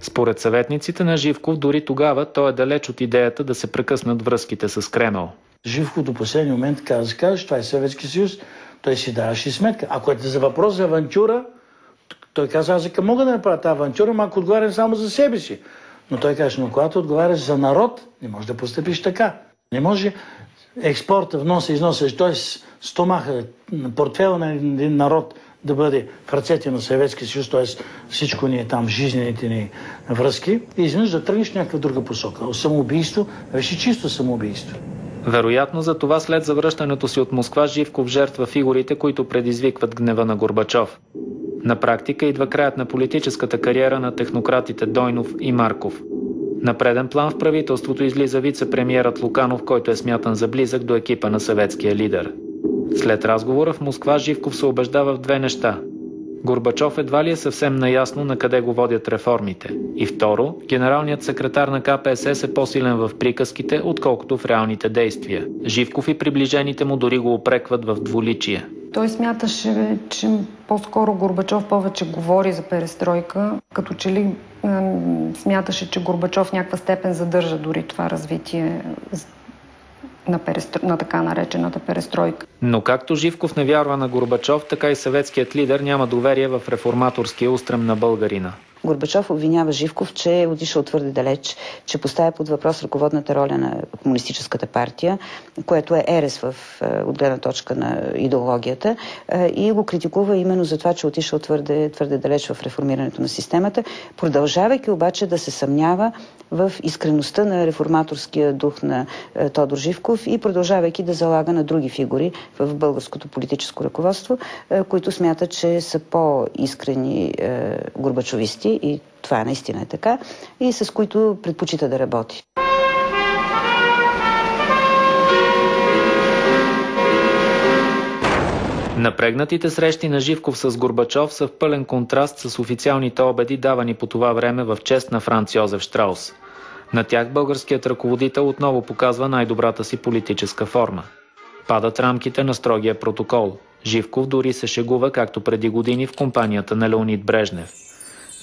Според съветниците на Живков, дори тогава той е далеч от идеята да се прекъснат връзките с Кремъл. Живков до последния момент каза, това е Съветски съюз, той си даваше сметка. Ако е за въпрос за авантюра, той каза, аз мога да направя тази авантюра, но ако отговарям само за себе си. Но той каже, но когато отговаряш за народ, не можеш да постъпиш така. Не може експорта, вноса, износа, т.е. стомаха, портфела на един народ да бъде в ръцете на Съветския съюз, т.е. всичко ни е там, жизнените ни връзки, и изведнъж да тръгнеш някаква друга посока. Самоубийство беше чисто самоубийство. Вероятно за това след завръщането си от Москва Живков жертва фигурите, които предизвикват гнева на Горбачов. На практика идва краят на политическата кариера на технократите Дойнов и Марков. На преден план в правителството излиза вице-премиерът Луканов, който е смятан за близък до екипа на съветския лидер. След разговора в Москва Живков се убеждава в две неща. Горбачов едва ли е съвсем наясно на къде го водят реформите. И второ, генералният секретар на КПСС е по-силен в приказките, отколкото в реалните действия. Живков и приближените му дори го упрекват в двуличие. Той смяташе, че по-скоро Горбачов повече говори за перестройка, като че ли смяташе, че Горбачов в някаква степен задържа дори това развитие на така наречената перестройка. Но както Живков не вярва на Горбачов, така и съветският лидер няма доверие в реформаторския устрем на българина. Горбачов обвинява Живков, че е отишъл твърде далеч, че поставя под въпрос ръководната роля на Комунистическата партия, което е ерес от гледна точка на идеологията, и го критикува именно за това, че отишъл твърде далеч в реформирането на системата, продължавайки обаче да се съмнява в искреността на реформаторския дух на Тодор Живков и продължавайки да залага на други фигури в българското политическо ръководство, които смятат, че са по-искрени горбачовисти, и това наистина е така, и с които предпочита да работи. Напрегнатите срещи на Живков с Горбачов са в пълен контраст с официалните обеди, давани по това време в чест на Франц Йозеф Щраус. На тях българският ръководител отново показва най-добрата си политическа форма. Падат рамките на строгия протокол. Живков дори се шегува, както преди години, в компанията на Леонид Брежнев.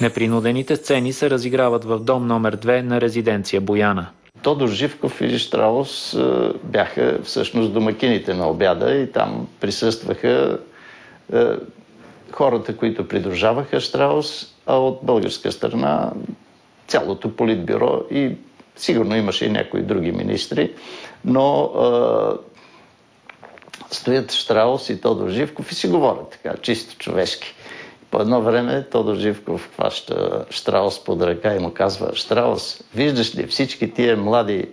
Непринудените сцени се разиграват в дом номер 2 на резиденция Бояна. Тодор Живков и Щраус бяха всъщност домакините на обяда и там присъстваха хората, които придружаваха Щраус, а от българска страна цялото политбюро и сигурно имаше и някои други министри, но стоят Щраус и Тодор Живков и си говорят така, чисто човешки. По едно време Тодор Живков хваща Щраус под ръка и му казва: Щраус, виждаш ли всички тия млади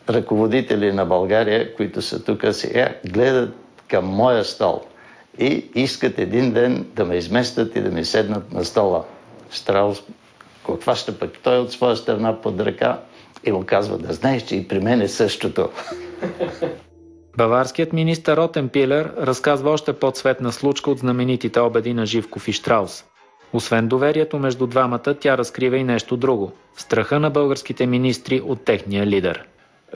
ръководители на България, които са тук сега, гледат към моя стол и искат един ден да ме изместят и да ми седнат на стола. Щраус го хваща пък той от своя страна под ръка и му казва: да знаеш, че и при мен е същото. Баварският министър Ротенпилер разказва още по-цветна случка от знаменитите обеди на Живков и Щраус. Освен доверието между двамата, тя разкрива и нещо друго – страха на българските министри от техния лидер.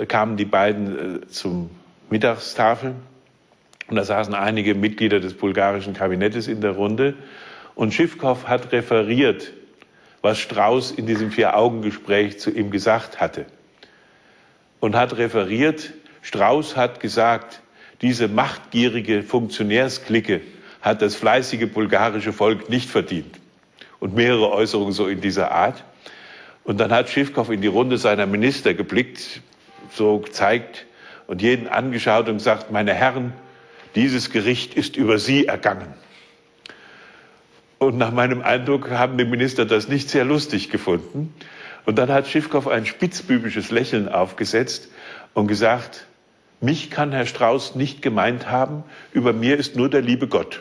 Kamen die beiden zum Mittagstafel und da saßen einige Mitglieder des bulgarischen Kabinettes in der Runde und Живков hat referiert, was Strauß in diesem Vier-Augen-Gespräch zu ihm gesagt hatte. Und hat referiert, Strauß hat gesagt, diese machtgierige Funktionärsklicke hat das fleißige bulgarische Volk nicht verdient. Und mehrere Äußerungen so in dieser Art. Und dann hat Живков in die Runde seiner Minister geblickt, so gezeigt und jeden angeschaut und gesagt: meine Herren, dieses Gericht ist über Sie ergangen. Und nach meinem Eindruck haben die Minister das nicht sehr lustig gefunden. Und dann hat Живков ein spitzbübisches Lächeln aufgesetzt und gesagt: mich kann Herr Strauß nicht gemeint haben, über mir ist nur der liebe Gott.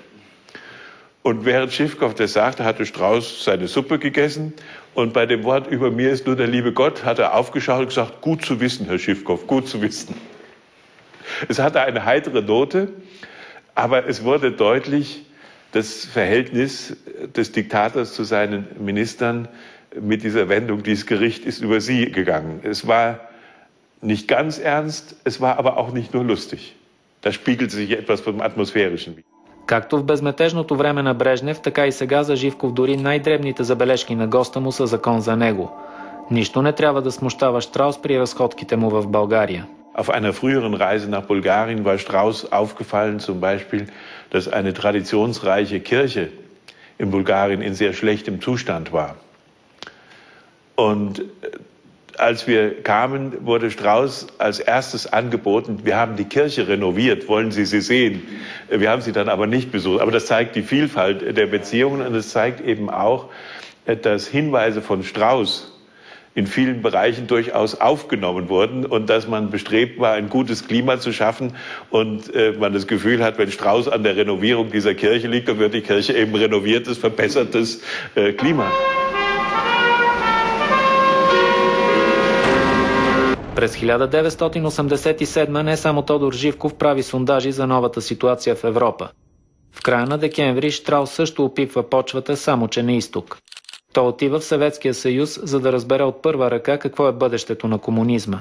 Und während Живков das sagte, hatte Strauß seine Suppe gegessen und bei dem Wort über mir ist nur der liebe Gott hat er aufgeschaut und gesagt: gut zu wissen, Herr Живков, gut zu wissen. Es hatte eine heitere Note, aber es wurde deutlich, das Verhältnis des Diktators zu seinen Ministern mit dieser Wendung, dieses Gericht ist über sie gegangen. Es war nicht ganz ernst, es war aber auch nicht nur lustig. Da spiegelt sich etwas vom Atmosphärischen. Както в безметежното време на Брежнев, така и сега за Живков дори най-дребните забележки на госта му са закон за него. Нищо не трябва да смущава Щраус при разходките му в България. Auf einer früheren Reise nach Bulgarien war Strauß aufgefallen, zum Beispiel, dass eine traditionsreiche Kirche in Bulgarien in sehr schlechtem Zustand war. Und als wir kamen, wurde Strauß als erstes angeboten: wir haben die Kirche renoviert, wollen Sie sie sehen? Wir haben sie dann aber nicht besucht. Aber das zeigt die Vielfalt der Beziehungen und es zeigt eben auch, dass Hinweise von Strauß in vielen Bereichen durchaus aufgenommen wurden und dass man bestrebt war, ein gutes Klima zu schaffen und man das Gefühl hat, wenn Strauß an der Renovierung dieser Kirche liegt, dann wird die Kirche eben renoviertes, verbessertes Klima. През 1987 не само Тодор Живков прави сондажи за новата ситуация в Европа. В края на декември Щраус също опипва почвата, само че на изток. Той отива в Съветския съюз, за да разбере от първа ръка какво е бъдещето на комунизма.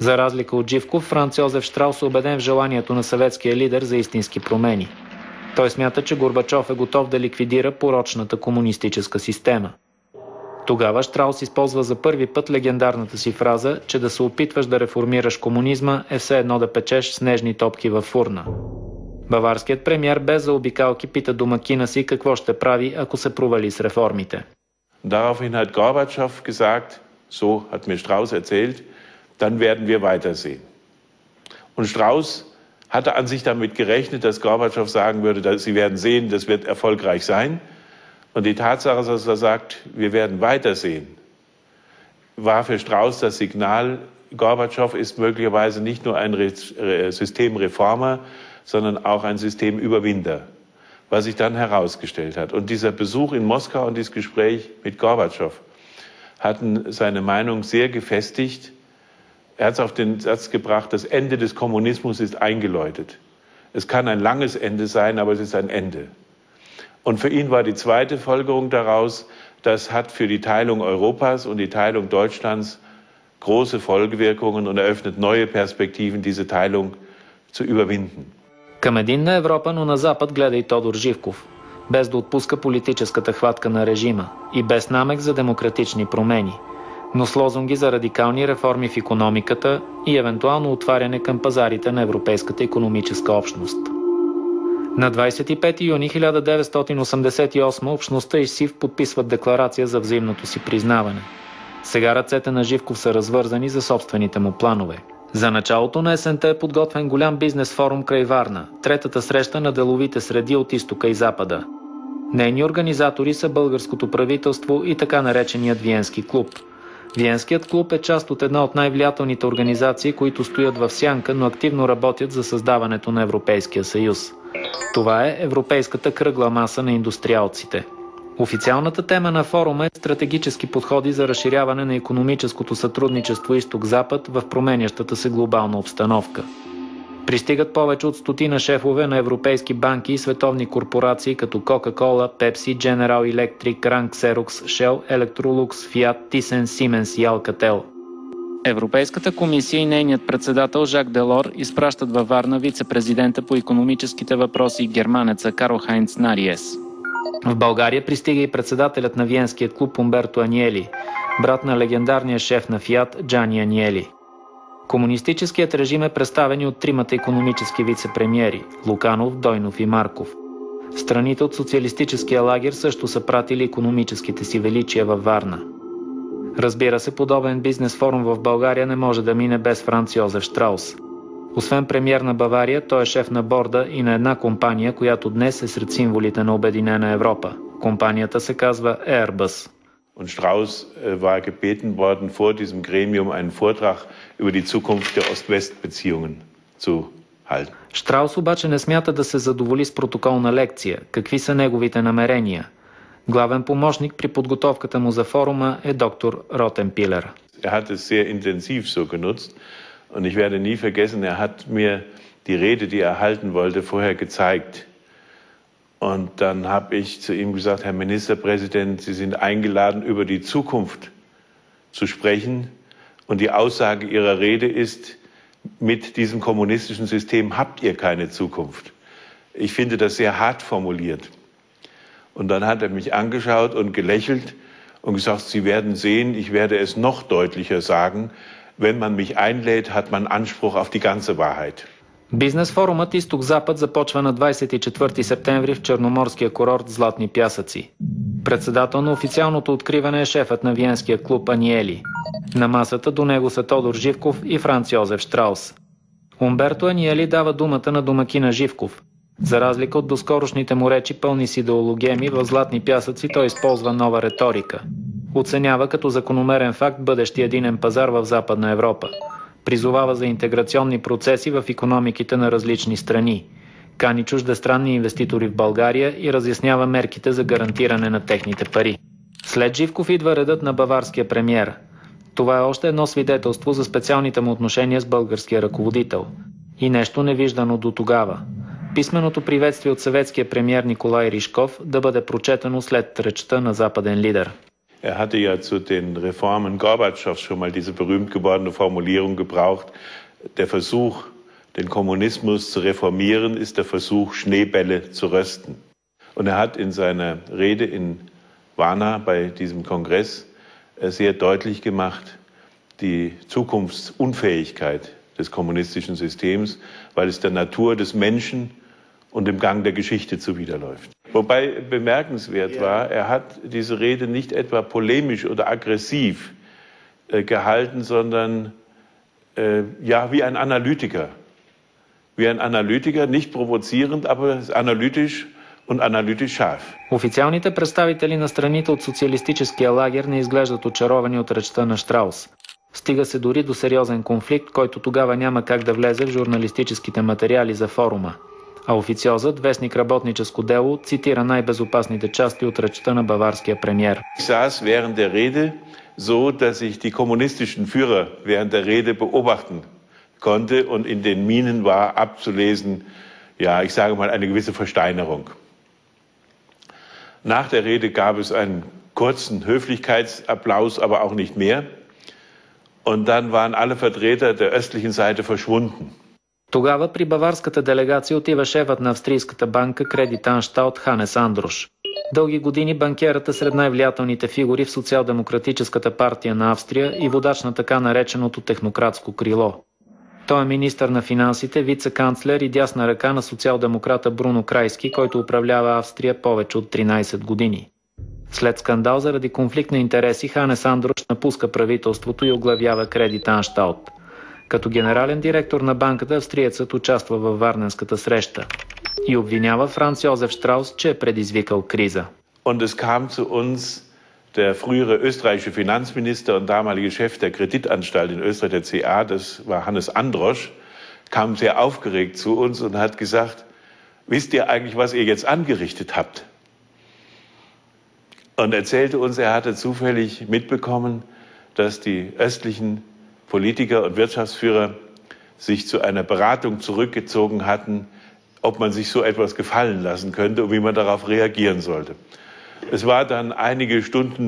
За разлика от Живков, Франц Йозеф Щраус е убеден в желанието на съветския лидер за истински промени. Той смята, че Горбачов е готов да ликвидира порочната комунистическа система. Тогава Щраус използва за първи път легендарната си фраза, че да се опитваш да реформираш комунизма е все едно да печеш снежни топки във фурна. Баварският премиер без заобикалки пита домакина си какво ще прави, ако се провали с реформите. Und daraufhin hat Gorbatschow gesagt, so hat mir Strauß erzählt, dann werden wir weitersehen. Und Strauß hatte an sich damit gerechnet, dass Gorbatschow sagen würde, Sie werden sehen, das wird erfolgreich sein. Und die Tatsache, dass er sagt, wir werden weitersehen, war für Strauß das Signal, Gorbatschow ist möglicherweise nicht nur ein Systemreformer, sondern auch ein Systemüberwinder, was sich dann herausgestellt hat. Und dieser Besuch in Moskau und dieses Gespräch mit Gorbatschow hatten seine Meinung sehr gefestigt. Er hat es auf den Satz gebracht, das Ende des Kommunismus ist eingeläutet. Es kann ein langes Ende sein, aber es ist ein Ende. Und für ihn war die zweite Folgerung daraus, das hat für die Teilung Europas und die Teilung Deutschlands große Folgewirkungen und eröffnet neue перспективен, diese Teilung zu überwinden. Към единна Европа, но на Запад гледа и Тодор Живков, без да отпуска политическата хватка на режима и без намек за демократични промени, но с лозунги за радикални реформи в икономиката и евентуално отваряне към пазарите на Европейската икономическа общност. На 25 юни 1988 общността и СИВ подписват декларация за взаимното си признаване. Сега ръцете на Живков са развързани за собствените му планове. За началото на есента е подготвен голям бизнес форум край Варна, третата среща на деловите среди от изтока и запада. Нейни организатори са българското правителство и така нареченият Виенски клуб. Виенският клуб е част от една от най-влиятелните организации, които стоят в сянка, но активно работят за създаването на Европейския съюз. Това е Европейската кръгла маса на индустриалците. Официалната тема на форума е стратегически подходи за разширяване на икономическото сътрудничество Изток-Запад в променящата се глобална обстановка. Пристигат повече от 100 шефове на европейски банки и световни корпорации като Coca-Cola, Pepsi, General Electric, Rank, Xerox, Shell, Electrolux, Fiat, Thyssen, Siemens и Alcatel. Европейската комисия и нейният председател Жак Делор изпращат във Варна вице-президента по икономическите въпроси германеца Карл Хайнц Нариес. В България пристига и председателят на Виенският клуб Умберто Аниели, брат на легендарния шеф на Фиат Джани Аниели. Комунистическият режим е представен и от тримата икономически вице-премиери – Луканов, Дойнов и Марков. Страните от социалистическия лагер също са пратили икономическите си величия във Варна. Разбира се, подобен бизнес форум в България не може да мине без Франц Йозеф Штраус. Освен премиер на Бавария, той е шеф на борда и на една компания, която днес е сред символите на Обединена Европа. Компанията се казва Airbus. Und Strauß war gebeten worden, vor diesem Gremium einen Vortrag über die Zukunft der Ost-West-Beziehungen zu halten. Штраус обаче не смята да се задоволи с протоколна лекция. Какви са неговите намерения? Главен помощник при подготовката му за форума е доктор Ротенпилер. Hat es sehr intensiv so genutzt und ich werde nie vergessen, hat mir die Rede, die halten wollte, vorher gezeigt. Und dann habe ich zu ihm gesagt, Herr Ministerpräsident, Sie sind eingeladen, über die Zukunft zu sprechen. Und die Aussage Ihrer Rede ist, mit diesem kommunistischen System habt ihr keine Zukunft. Ich finde das sehr hart formuliert. Und dann hat er mich angeschaut und gelächelt und gesagt, Sie werden sehen, ich werde es noch deutlicher sagen. Wenn man mich einlädt, hat man Anspruch auf die ganze Wahrheit. Бизнес форумът Изток-Запад започва на 24 септември в черноморския курорт Златни пясъци. Председател на официалното откриване е шефът на Виенския клуб Аниели. На масата до него са Тодор Живков и Франц Йозеф Штраус. Умберто Аниели дава думата на домакина Живков. За разлика от доскорошните му речи пълни с идеологеми, в Златни пясъци той използва нова риторика. Оценява като закономерен факт бъдещия единен пазар в Западна Европа. Призовава за интеграционни процеси в икономиките на различни страни. Кани чуждестранни инвеститори в България и разяснява мерките за гарантиране на техните пари. След Живков идва редът на баварския премиер. Това е още едно свидетелство за специалните му отношения с българския ръководител. И нещо невиждано до тогава. Писменото приветствие от съветския премиер Николай Ришков да бъде прочетено след речта на западен лидер. Er hatte ja zu den Reformen Gorbatschows schon mal diese berühmt gewordene Formulierung gebraucht. Der Versuch, den Kommunismus zu reformieren, ist der Versuch, Schneebälle zu rösten. Und er hat in seiner Rede in Varna bei diesem Kongress sehr deutlich gemacht, die Zukunftsunfähigkeit des kommunistischen Systems, weil es der Natur des Menschen und dem Gang der Geschichte zuwiderläuft. Wobei bemerkenswert war, er hat diese Rede nicht etwa polemisch oder aggressiv gehalten, sondern ja, wie ein Analytiker. Wie ein Analytiker, nicht provozierend, aber analytisch und analytisch scharf. Официалните представители на страните от социалистическия лагер не изглеждат очаровани от речта на Штраус. Стига се дори до сериозен конфликт, който тогава няма как да влезе в журналистическите материали за форума. А официозът, вестник Работническо дело, цитира най-безопасните части от речта на баварския премиер. Ich saß während der Rede so, dass ich die kommunistischen Führer während der Rede beobachten konnte und in den Mienen war abzulesen, ja, ich sage mal, eine gewisse Versteinerung. Nach der Rede gab es einen kurzen Höflichkeitsapplaus, aber auch nicht mehr. Und dann waren alle Vertreter der östlichen Seite verschwunden. Тогава при баварската делегация отива шефът на австрийската банка Кредит Анщалт Ханес Андрош. Дълги години банкерът е сред най-влиятелните фигури в Социал-демократическата партия на Австрия и водач на така нареченото технократско крило. Той е министър на финансите, вице-канцлер и дясна ръка на социал-демократа Бруно Крайски, който управлява Австрия повече от 13 години. След скандал заради конфликт на интереси, Ханес Андрош напуска правителството и оглавява Кредит Анщалт. Като генерален директор на банката, австриецът участва във Варненската среща и обвинява Франц Йозеф Штраус, че е предизвикал криза. Und es kam zu uns der frühere österreichische Finanzminister und damalige Chef der Kreditanstalt in Österreich, der CA, das war Hannes Androsch, kam sehr aufgeregt zu uns und hat gesagt, wisst ihr eigentlich, was ihr jetzt angerichtet habt? Und erzählte uns, er hatte zufällig mitbekommen, dass die östlichen Politiker und Wirtschaftsführer sich zu einer Beratung zurückgezogen hatten, ob man sich so etwas gefallen lassen könnte und wie man darauf reagieren sollte. Es war dann einige Stunden,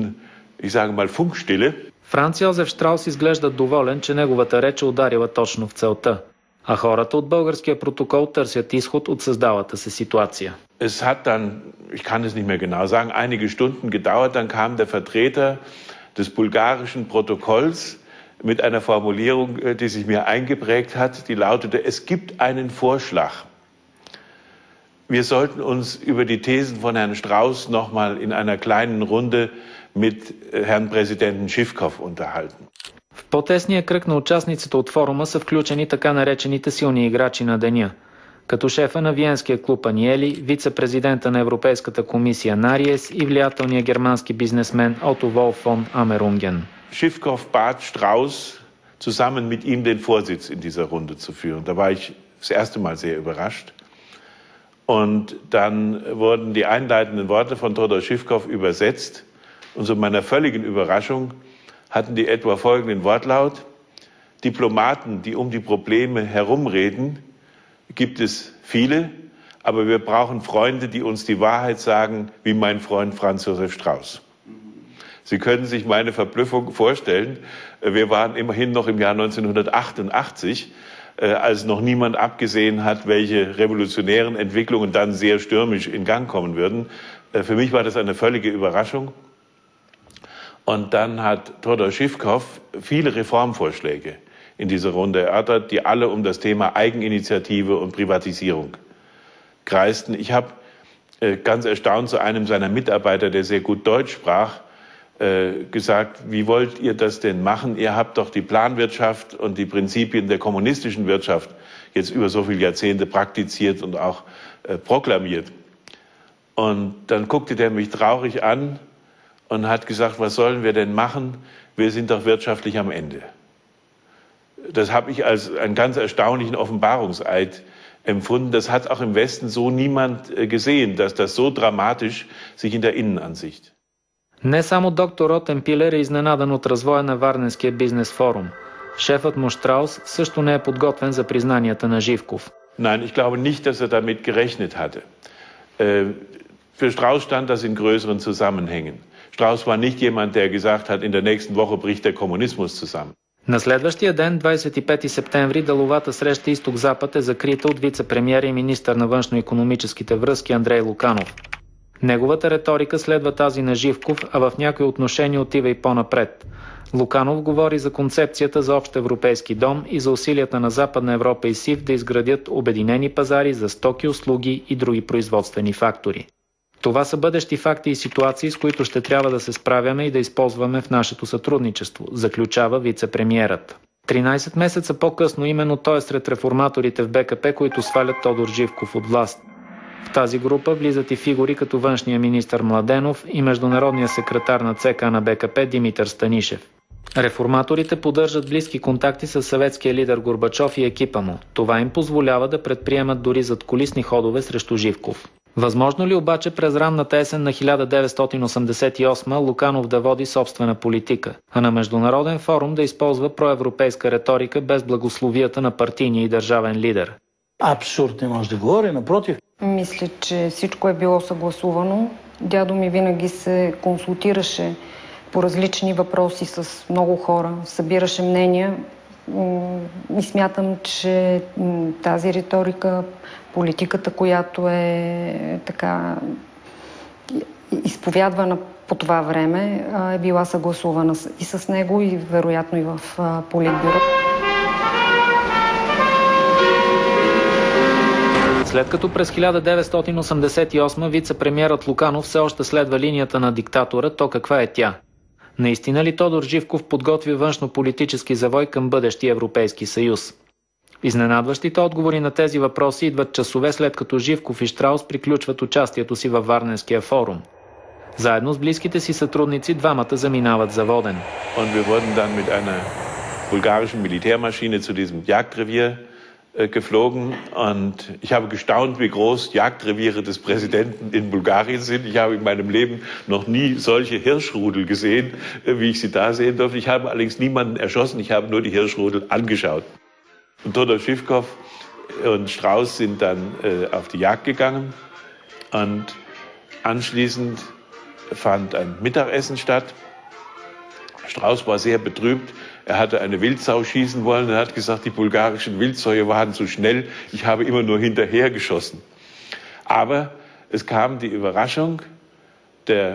ich sage mal, Funkstille. Франц Йозеф Штраус изглежда доволен, че неговата реч е ударила точно в целта, а хората от българския протокол търсят изход от създалата се ситуация. Es hat dann, ich kann es nicht mehr genau sagen, einige Stunden gedauert, dann kam der Vertreter des bulgarischen Protokolls mit einer Formulierung, die sich mir eingeprägt hat, die lautete, es gibt einen Vorschlag. Wir sollten uns über die Thesen von Herrn Strauß noch mal in einer kleinen Runde mit Herrn Präsidenten Schiffkov unterhalten. В по-тесния кръг на участниците от форума са включени така наречените силни играчи на деня, като шефа на Виенския клуб Аниели, вице-президента на Европейската комисия Нариес и влиятелния германски бизнесмен Отто Волф фон Амерунген. Schiffkov bat Strauß, zusammen mit ihm den Vorsitz in dieser Runde zu führen. Da war ich das erste Mal sehr überrascht. Und dann wurden die einleitenden Worte von Todor Schiffkov übersetzt. Und zu meiner völligen Überraschung hatten die etwa folgenden Wortlaut: Diplomaten, die um die Probleme herumreden, gibt es viele, aber wir brauchen Freunde, die uns die Wahrheit sagen, wie mein Freund Franz Josef Strauß. Sie können sich meine Verblüffung vorstellen. Wir waren immerhin noch im Jahr 1988, als noch niemand abgesehen hat, welche revolutionären Entwicklungen dann sehr stürmisch in Gang kommen würden. Für mich war das eine völlige Überraschung. Und dann hat Todor Schiffkov viele Reformvorschläge in dieser Runde erörtert, die alle um das Thema Eigeninitiative und Privatisierung kreisten. Ich habe ganz erstaunt zu einem seiner Mitarbeiter, der sehr gut Deutsch sprach, gesagt, wie wollt ihr das denn machen? Ihr habt doch die Planwirtschaft und die Prinzipien der kommunistischen Wirtschaft jetzt über so viele Jahrzehnte praktiziert und auch proklamiert. Und dann guckte der mich traurig an und hat gesagt, was sollen wir denn machen? Wir sind doch wirtschaftlich am Ende. Das habe ich als einen ganz erstaunlichen Offenbarungseid empfunden. Das hat auch im Westen so niemand gesehen, dass das so dramatisch sich in der Innenansicht. Не само доктор Ротен Пилер е изненадан от развоя на Варненския бизнес форум. Шефът му Штраус също не е подготвен за признанията на Живков. Nein, ich glaube nicht, dass er damit gerechnet hatte. Für Strauß stand das in größeren Zusammenhängen. Strauß war nicht jemand, der gesagt hat, in der nächsten Woche bricht der Kommunismus zusammen. На следващия ден, 25 септември, деловата среща Изток-Запад е закрита от вице-премиера и министър на външно-икономическите връзки Андрей Луканов. Неговата риторика следва тази на Живков, а в някои отношения отива и по-напред. Луканов говори за концепцията за общ европейски дом и за усилията на Западна Европа и СИВ да изградят обединени пазари за стоки, услуги и други производствени фактори. Това са бъдещи факти и ситуации, с които ще трябва да се справяме и да използваме в нашето сътрудничество, заключава вице-премиерът. 13 месеца по-късно именно той е сред реформаторите в БКП, които свалят Тодор Живков от власт. В тази група влизат и фигури като външния министър Младенов и международния секретар на ЦК на БКП Димитър Станишев. Реформаторите поддържат близки контакти с съветския лидер Горбачов и екипа му. Това им позволява да предприемат дори задкулисни ходове срещу Живков. Възможно ли обаче през ранната есен на 1988 Луканов да води собствена политика, а на международен форум да използва проевропейска риторика без благословията на партийния и държавен лидер? Абсурд не може да говори, напротив. Мисля, че всичко е било съгласувано. Дядо ми винаги се консултираше по различни въпроси с много хора, събираше мнения и смятам, че тази риторика, политиката, която е така изповядвана по това време, е била съгласувана и с него, и вероятно и в Политбюро. След като през 1988 вице-премиерът Луканов все още следва линията на диктатора, то каква е тя? Наистина ли Тодор Живков подготвя външно-политически завой към бъдещия Европейски съюз? Изненадващите отговори на тези въпроси идват часове след като Живков и Щраус приключват участието си във Варненския форум. Заедно с близките си сътрудници двамата заминават за Воден. Und wir wurden dann mit einer bulgarischen Militärmaschine zu diesem Jagdrevier geflogen und ich habe gestaunt, wie groß Jagdreviere des Präsidenten in Bulgarien sind. Ich habe in meinem Leben noch nie solche Hirschrudel gesehen, wie ich sie da sehen durfte. Ich habe allerdings niemanden erschossen, ich habe nur die Hirschrudel angeschaut. Und Todor Živkov und Strauß sind dann auf die Jagd gegangen und anschließend fand ein Mittagessen statt. Strauß war sehr betrübt. Er hatte eine Wildsau schießen wollen. Er hat gesagt, die bulgarischen Wildsäue waren zu schnell. Ich habe immer nur hinterher geschossen. Aber es kam die Überraschung. Der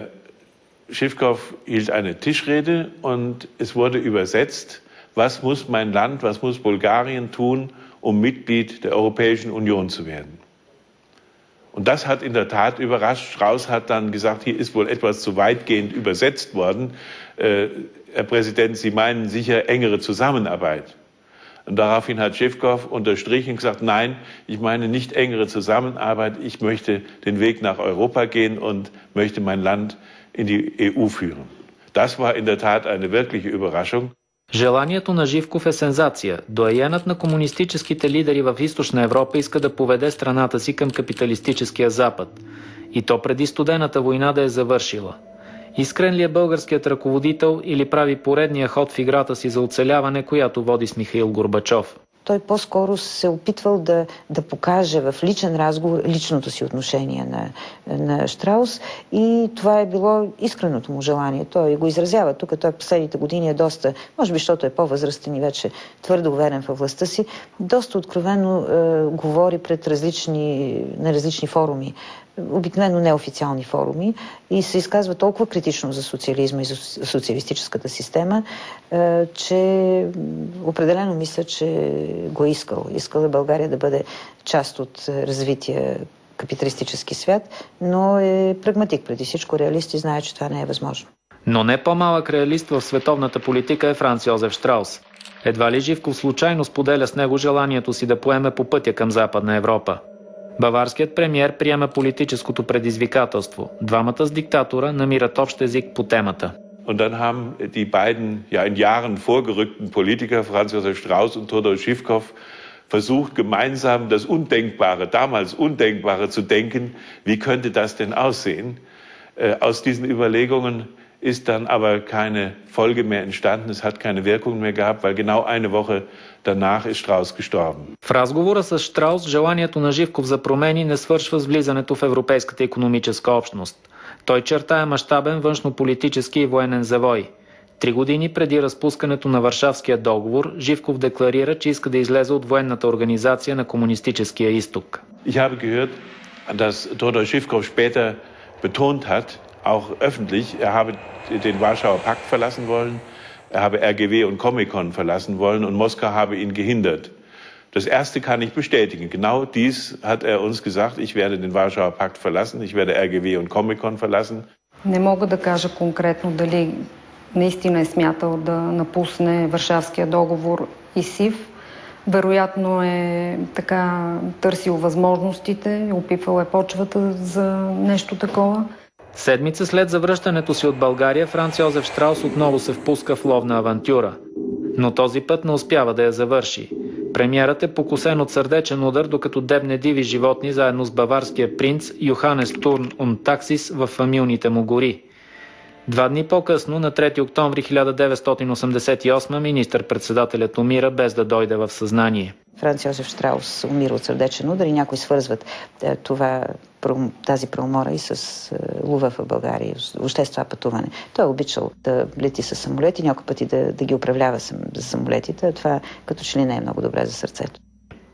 Živkov hielt eine Tischrede und es wurde übersetzt, was muss mein Land, was muss Bulgarien tun, um Mitglied der Europäischen Union zu werden. Und das hat in der Tat überrascht. Strauß hat dann gesagt, hier ist wohl etwas zu weitgehend übersetzt worden. Herr Präsident, Sie meinen sicher engere Zusammenarbeit. Und daraufhin hat Živkov unterstrichen und gesagt, nein, ich meine nicht engere Zusammenarbeit, ich möchte den Weg nach Europa gehen und möchte mein Land in die EU führen. Das war in der Tat eine wirkliche Überraschung. Желанието на Живков е сензация. Доайенът на комунистическите лидери в Източна Европа иска да поведе страната си към капиталистическия Запад. И то преди студената война да е завършила. Искрен ли е българският ръководител или прави поредния ход в играта си за оцеляване, която води с Михаил Горбачов? Той по-скоро се опитвал да покаже в личен разговор личното си отношение на Щраус и това е било искреното му желание. Той го изразява тук, той последните години е доста, може би защото е по-възрастен и вече твърдо уверен във властта си, доста откровено говори пред на различни форуми, обикновено неофициални форуми и се изказва толкова критично за социализма и за социалистическата система, че определено мисля, че го е искал. Искал е България да бъде част от развития капиталистически свят, но е прагматик преди всичко, реалист и знае, че това не е възможно. Но не по-малък реалист в световната политика е Франц Йозеф Щраус. Едва ли Живков случайно споделя с него желанието си да поеме по пътя към Западна Европа. Баварският премиер приема политическото предизвикателство. Двамата с диктатора намират общ език по темата. Und dann haben die beiden in Jahren vorgerückten Politiker, Franz Josef Strauß und Todor Živkov, versucht, gemeinsam das Undenkbare, damals Undenkbare zu denken. Wie könnte das denn aussehen? Aus diesen Überlegungen ist dann aber keine Folge mehr entstanden. Es hat keine Wirkung mehr gehabt, weil genau eine Woche danach ist Strauß gestorben. В разговора с Щраус желанието на Живков за промени не свършва с влизането в Европейската икономическа общност. Той чертае мащабен външнополитически и военен завой. 3 години преди разпускането на Варшавския договор, Живков декларира, че иска да излезе от военната организация на комунистическия изток. Ich habe gehört, dass Todor Živkov später betont hat, auch öffentlich, er habe den Warschauer Pakt verlassen wollen, er habe RGW und Comecon verlassen wollen und Moskau habe ihn gehindert. Das erste kann ich bestätigen. Genau dies hat uns gesagt. Ich werde den Warschauer Pakt verlassen. Ich werde RGW und Comecon verlassen. Не мога да кажа конкретно дали наистина е смятал да напусне Варшавския договор и СИВ. Вероятно е така търсил възможностите, опипвал е почвата за нещо такова. Седмица след завръщането си от България, Франц Йозеф Щраус отново се впуска в ловна авантюра. Но този път не успява да я завърши. Премиерът е покосен от сърдечен удар, докато дебне диви животни заедно с баварския принц Йоханес Турн und Taxis в фамилните му гори. 2 дни по-късно, на 3 октомври 1988, министър-председателят умира без да дойде в съзнание. Франц Йозеф Щраус умира от сърдечен удар и някои свързват тази преумора и с лова в България, въобще с това пътуване. Той е обичал да лети с самолети, някои пъти да ги управлява самолетите, а това като че ли не е много добре за сърцето.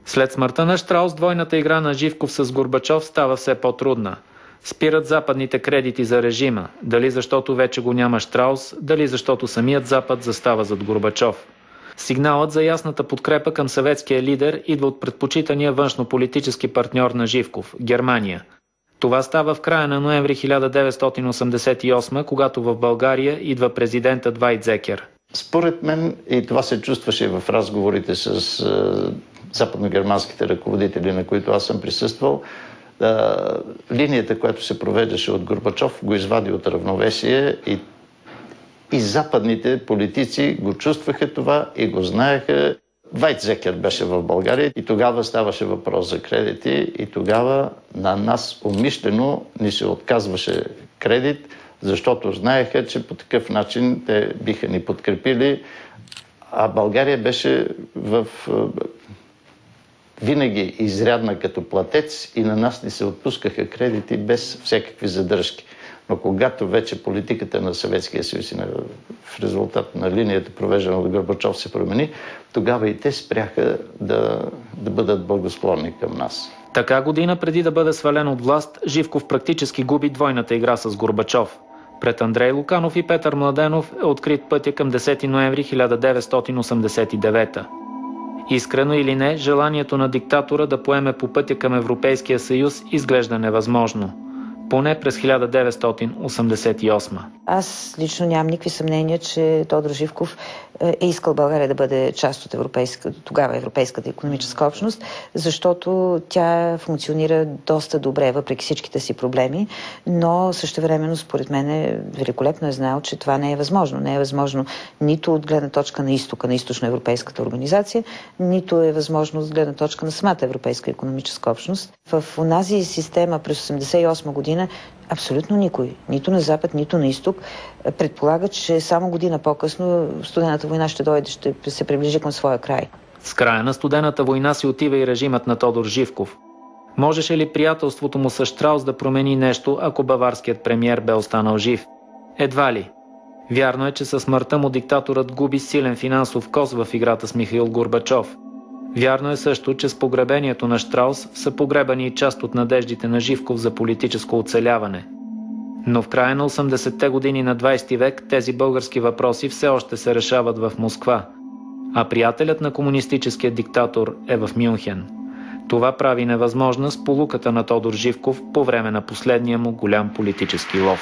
След смъртта на Щраус, двойната игра на Живков с Горбачов става все по-трудна. Спират западните кредити за режима, дали защото вече го няма Щраус, дали защото самият Запад застава зад Горбачов. Сигналът за ясната подкрепа към съветския лидер идва от предпочитания външнополитически партньор на Живков – Германия. Това става в края на ноември 1988, когато в България идва президентът Вайдзекер. Според мен, и това се чувстваше в разговорите с западногерманските ръководители, на които аз съм присъствал, линията, която се провеждаше от Горбачов, го извади от равновесие и западните политици го чувстваха това и го знаеха. Вайдзекер беше в България и тогава ставаше въпрос за кредити и тогава на нас умишлено ни се отказваше кредит, защото знаеха, че по такъв начин те биха ни подкрепили, а България беше винаги изрядна като платец и на нас ни се отпускаха кредити без всякакви задръжки. Но когато вече политиката на Съветския съюз и в резултат на линията, провеждана от Горбачов, се промени, тогава и те спряха да бъдат благосклонни към нас. Така година преди да бъде свален от власт, Живков практически губи двойната игра с Горбачов. Пред Андрей Луканов и Петър Младенов е открит пътя към 10 ноември 1989. Искрено или не, желанието на диктатора да поеме по пътя към Европейския съюз изглежда невъзможно. Поне през 1988. Аз лично нямам никакви съмнения, че Тодор Живков е искал България да бъде част от тогава Европейската икономическа общност, защото тя функционира доста добре, въпреки всичките си проблеми, но същевременно, според мен, великолепно е знаел, че това не е възможно. Не е възможно нито от гледна точка на изтока, на източноевропейската организация, нито е възможно от гледна точка на самата Европейска икономическа общност. В онази система през 1988 година абсолютно никой, нито на Запад, нито на Изток, предполага, че само година по-късно студената война ще дойде, ще се приближи към своя край. С края на студената война си отива и режимът на Тодор Живков. Можеше ли приятелството му с Щраус да промени нещо, ако баварският премиер бе останал жив? Едва ли. Вярно е, че със смъртта му диктаторът губи силен финансов коз в играта с Михаил Горбачов. Вярно е също, че с погребението на Щраус са погребани и част от надеждите на Живков за политическо оцеляване. Но в края на 80-те години на 20 век тези български въпроси все още се решават в Москва, а приятелят на комунистическия диктатор е в Мюнхен. Това прави невъзможна сполуката на Тодор Живков по време на последния му голям политически лов.